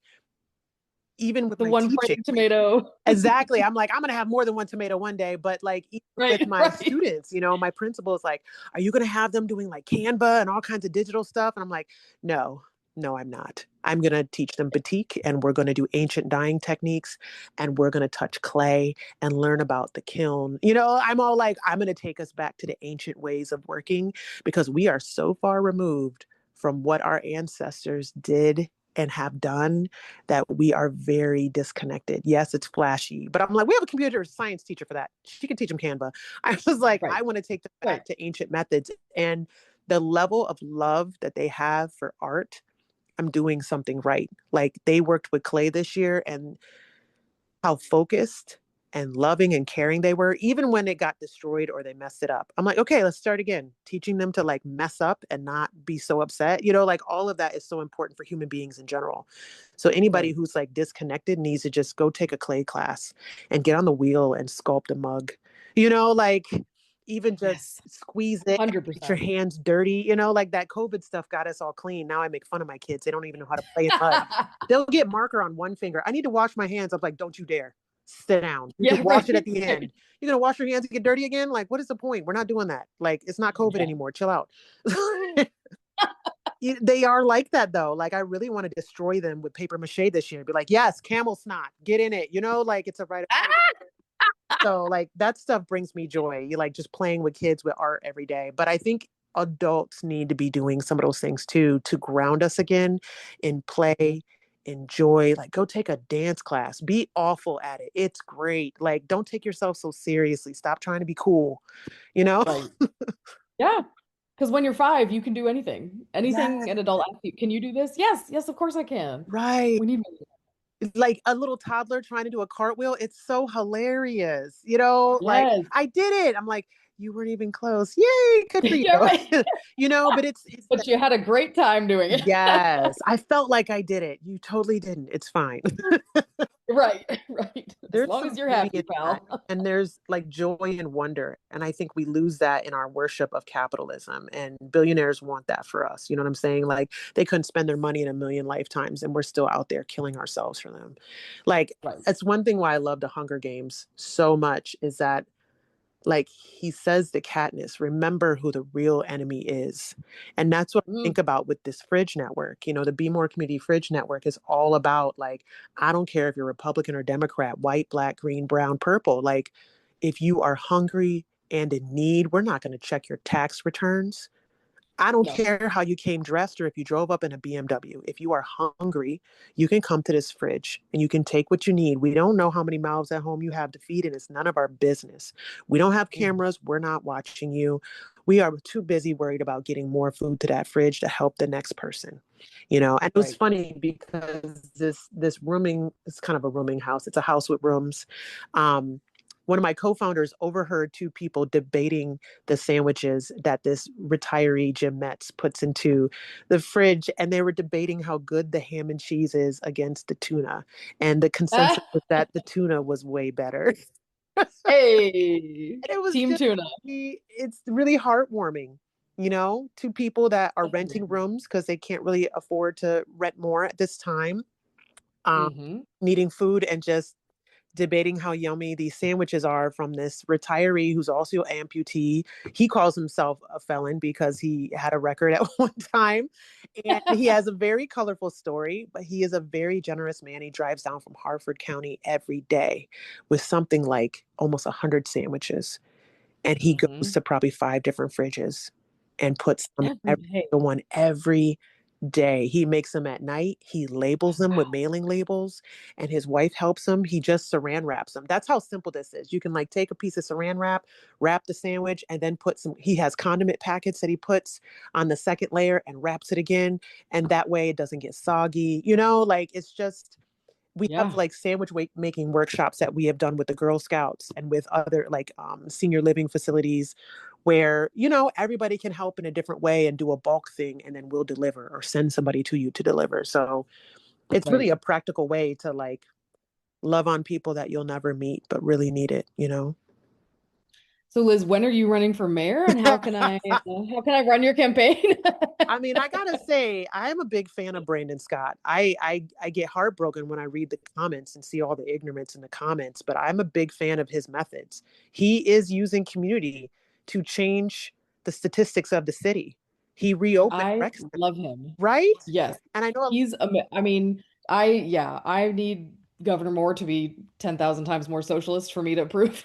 even with The my one teaching, praying tomato. exactly. I'm like, I'm gonna have more than one tomato one day, but like even Right, with my right. students, my principal is like, are you gonna have them doing like Canva and all kinds of digital stuff? And I'm like, no, no, I'm not. I'm gonna teach them batik and we're gonna do ancient dyeing techniques and we're gonna touch clay and learn about the kiln. I'm all like, I'm gonna take us back to the ancient ways of working because we are so far removed from what our ancestors did and have done that we are very disconnected. Yes, it's flashy, but I'm like, we have a computer science teacher for that. She can teach them Canva. I was like, Right, I want to take them right. back to ancient methods and the level of love that they have for art. I'm doing something right. Like they worked with clay this year and how focused and loving and caring they were, even when it got destroyed or they messed it up. I'm like, okay, let's start again. Teaching them to like mess up and not be so upset. Like all of that is so important for human beings in general. So anybody Right. who's like disconnected needs to just go take a clay class and get on the wheel and sculpt a mug. like even just Yes. squeeze it, get your 100%. hands dirty, like that COVID stuff got us all clean. Now I make fun of my kids. They don't even know how to play in mud. They'll get marker on one finger. I need to wash my hands. I'm like, don't you dare. Sit down. You can Yeah, wash right. it at the end. You're gonna wash your hands and get dirty again? Like, what is the point? We're not doing that. Like, it's not COVID Yeah. anymore. Chill out. They are like that though. Like, I really want to destroy them with paper mache this year. Be like, yes, camel snot, get in it. Like it's a rite of passage. So like that stuff brings me joy. You like just playing with kids with art every day. But I think adults need to be doing some of those things too to ground us again in play, enjoy, like go take a dance class. Be awful at it. It's great. Like don't take yourself so seriously. Stop trying to be cool, you know? Right. Yeah. Because when you're 5, you can do anything. Anything Yes. an adult asks you, can you do this? Yes. Yes, of course I can. Right. We need Like a little toddler trying to do a cartwheel. It's so hilarious. Like Yes. I did it. I'm like, you weren't even close. Yay, good for you. Yeah, right. But it's But you had a great time doing it. yes. I felt like I did it. You totally didn't. It's fine. Right. Right. As There's long as some you're beauty happy, in that. pal. And there's like joy and wonder. And I think we lose that in our worship of capitalism. And billionaires want that for us. You know what I'm saying? Like they couldn't spend their money in a million lifetimes and we're still out there killing ourselves for them. Like Right. that's one thing why I love the Hunger Games so much is that like he says to Katniss, remember who the real enemy is. And that's what I Mm, think about with this fridge network. The Be More Community Fridge Network is all about like, I don't care if you're Republican or Democrat, white, black, green, brown, purple. Like, if you are hungry and in need, we're not going to check your tax returns. I don't no. care how you came dressed or if you drove up in a BMW. If you are hungry, you can come to this fridge and you can take what you need. We don't know how many mouths at home you have to feed, and it's none of our business. We don't have Mhm. cameras. We're not watching you. We are too busy worried about getting more food to that fridge to help the next person. And it was Right. funny because this rooming is kind of a rooming house. It's a house with rooms. Um, One of my co-founders overheard two people debating the sandwiches that this retiree Jim Metz puts into the fridge, and they were debating how good the ham and cheese is against the tuna, and the consensus Ah, was that the tuna was way better. hey, And it was Team just Tuna. it's really heartwarming, to people that are That's renting amazing. rooms because they can't really afford to rent more at this time, um, Hmm. needing food and just debating how yummy these sandwiches are from this retiree who's also an amputee. He calls himself a felon because he had a record at one time. And he has a very colorful story, but he is a very generous man. He drives down from Harford County every day with something like almost 100 sandwiches. And he goes Hmm. to probably 5 different fridges and puts them in Every every day. one every day. He makes them at night. He labels them with Wow. mailing labels, and his wife helps him. He just saran wraps them. That's how simple this is. You can like take a piece of saran wrap, wrap the sandwich, and then put some. He has condiment packets that he puts on the second layer and wraps it again, and that way it doesn't get soggy. Like it's just. We have Yeah. like sandwich making workshops that we have done with the Girl Scouts and with other like senior living facilities where everybody can help in a different way and do a bulk thing, and then we'll deliver or send somebody to you to deliver. So it's really Right. a practical way to like love on people that you'll never meet but really need it. So Liz, when are you running for mayor and how can I run your campaign? I mean, I gotta say, I'm a big fan of Brandon Scott. I get heartbroken when I read the comments and see all the ignorance in the comments, but I'm a big fan of his methods. He is using community to change the statistics of the city. He reopened I Rex, love him. right? Yes. And I know, I mean, I need Governor Moore to be 10,000 times more socialist for me to approve.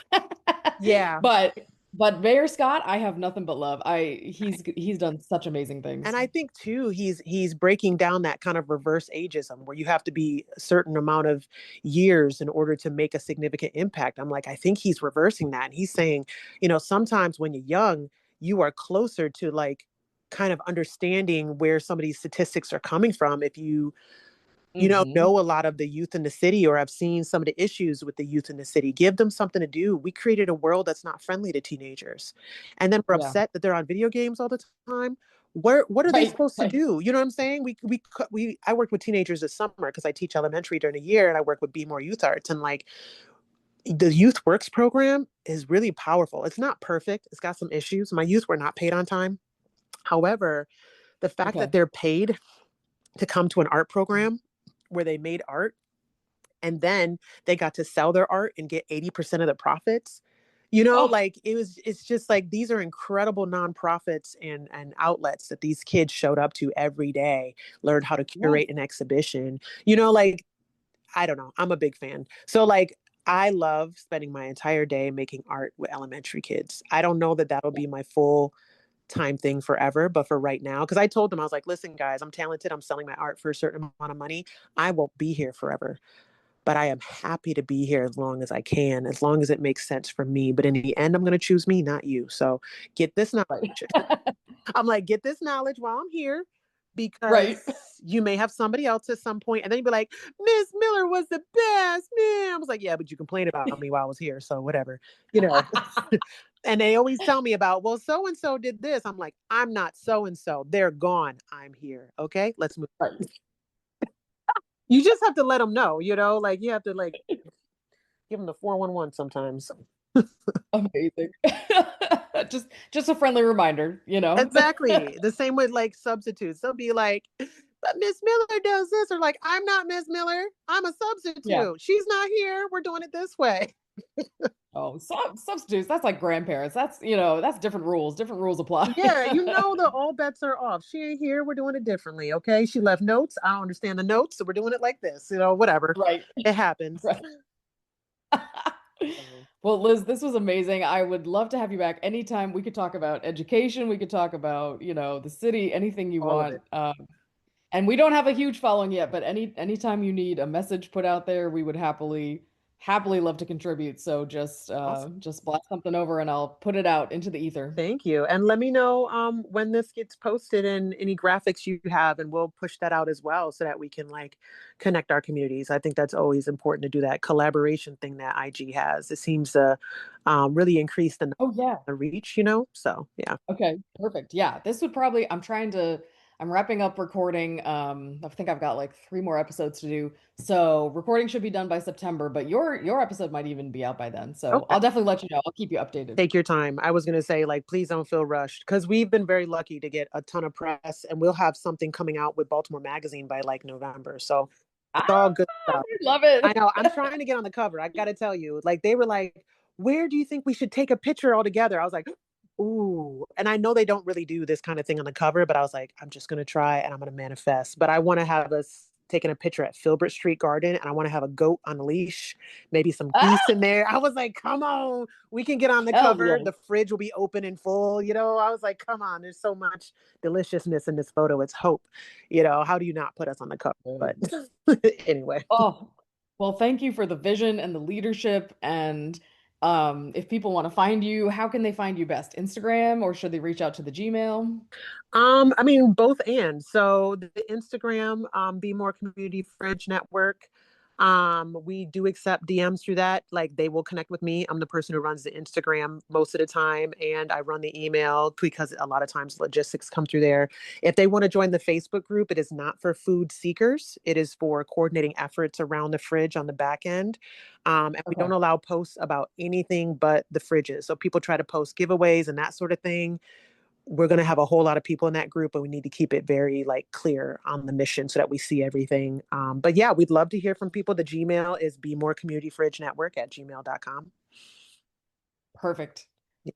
yeah, But Mayor Scott, I have nothing but love. He's done such amazing and things. I think too he's breaking down that kind of reverse ageism where you have to be a certain amount of years in order to make a significant impact. I'm like, I think he's reversing that, and he's saying, sometimes when you're young, you are closer to like kind of understanding where some of these statistics are coming from if you Hmm. know a lot of the youth in the city or have seen some of the issues with the youth in the city. Give them something to do. We created a world that's not friendly to teenagers. And then we're Yeah. upset that they're on video games all the time. What are they Right. supposed to Right. do? You know what I'm saying? We I worked with teenagers this summer because I teach elementary during the year and I work with Be More Youth Arts, and like The Youth Works program is really powerful. It's not perfect. It's got some issues. My youth were not paid on time. However, the fact that Okay. they're paid to come to an art program where they made art and then they got to sell their art and get 80% of the profits. Oh, Like it's just like these are incredible nonprofits and outlets that these kids showed up to every day, learned how to yeah. curate an exhibition. Like I don't know. I'm a big fan. So like I love spending my entire day making art with elementary kids. I don't know that that'll be my full time thing forever, but for right now, because I told them, I was like, listen, guys, I'm talented. I'm selling my art for a certain amount of money. I won't be here forever, but I am happy to be here as long as I can, as long as it makes sense for me. But in the end, I'm going to choose me, not you. So get this knowledge. Right. I'm like, get this knowledge while I'm here because Right. you may have somebody else at some point, and then you'd be like, Miss Miller was the best, man. I was like, yeah, but you complained about me while I was here, so whatever, you know. And they always tell me about, well, so and so did this. I'm like, I'm not so and so. They're gone. I'm here. Okay, let's move. Right. You just have to let them know, like you have to like give them the 411 sometimes. Amazing. Just a friendly reminder, you know. Exactly. The same with like substitutes. They'll be like, but Miss Miller does this, or like, I'm not Miss Miller. I'm a Yeah. substitute. She's not here. We're doing it this way. Oh, substitutes, that's like grandparents. That's different rules. Different rules apply. Yeah, the all bets are off. She ain't here. We're doing it differently. Okay. She left notes. I don't understand the notes. So we're doing it like this, whatever. Right. It happens. Right. So, Well, Liz, this was amazing. I would love to have you back anytime. We could talk about education. We could talk about, the city, anything you all of want. it. And we don't have a huge following yet, but anytime you need a message put out there, we would happily love to contribute. So Awesome. just blast something over and I'll put it out into the ether. Thank you. And let me know when this gets posted and any graphics you have, and we'll push that out as well so that we can like connect our communities. I think that's always important to do that collaboration thing that IG has. It seems to really increase Oh yeah. the reach, So yeah. Okay, perfect. Yeah, this would probably, I'm wrapping up recording. I think I've got like 3 more episodes to do. So recording should be done by September, but your episode might even be out by then. So Okay. I'll definitely let you know. I'll keep you updated. Take your time. I was going to say, like, please don't feel rushed because we've been very lucky to get a ton of press and we'll have something coming out with Baltimore Magazine by like November. So Ah, it's all good stuff. I love I it. know. I'm trying to get on the cover. I got to tell you, like, they were like, where do you think we should take a picture all together? I was like, ooh. And I know they don't really do this kind of thing on the cover, but I was like, I'm just going to try and I'm going to manifest. But I want to have us taking a picture at Filbert Street Garden and I want to have a goat on a leash, maybe some geese Ah, in there. I was like, come on, we can get on the hell cover. yes. The fridge will be open and full. I was like, come on, there's so much deliciousness in this photo. It's hope. How do you not put us on the cover? But anyway. Oh, well, thank you for the vision and the leadership. And if people want to find you, how can they find you best? Instagram or should they reach out to the Gmail? I mean both and. So the Instagram, Be More Community Fridge Network. We do accept DMs through that. Like they will connect with me. I'm the person who runs the Instagram most of the time, and I run the email because a lot of times logistics come through there. If they want to join the Facebook group, it is not for food seekers. It is for coordinating efforts around the fridge on the back end. And we Okay. don't allow posts about anything but the fridges. So people try to post giveaways and that sort of thing. We're going to have a whole lot of people in that group, and we need to keep it very like clear on the mission so that we see everything. But yeah, we'd love to hear from people. The Gmail is be more community fridge network at gmail.com. Perfect.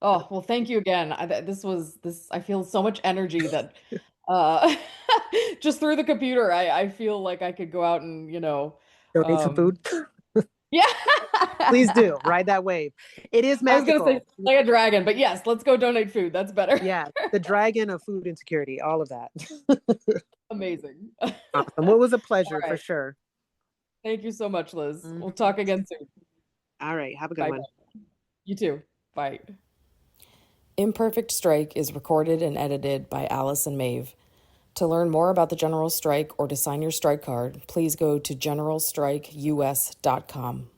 Oh, well, thank you again. I feel so much energy that uh just through the computer, I feel like I could go out and, Donate some um food. yeah. Please do ride that wave. It is I was gonna say magical. slay a dragon, but yes, let's go donate food. That's better. Yeah, the dragon of food insecurity, all of that. Amazing. Awesome. Well, it was a All pleasure for right. sure. Thank you so much, Liz. We'll Mhm. talk again soon. All right, have a good Bye. one. You too. Bye. Imperfect Strike is recorded and edited by Alice and Maeve. To learn more about the General Strike or to sign your strike card, please go to generalstrikeus.com.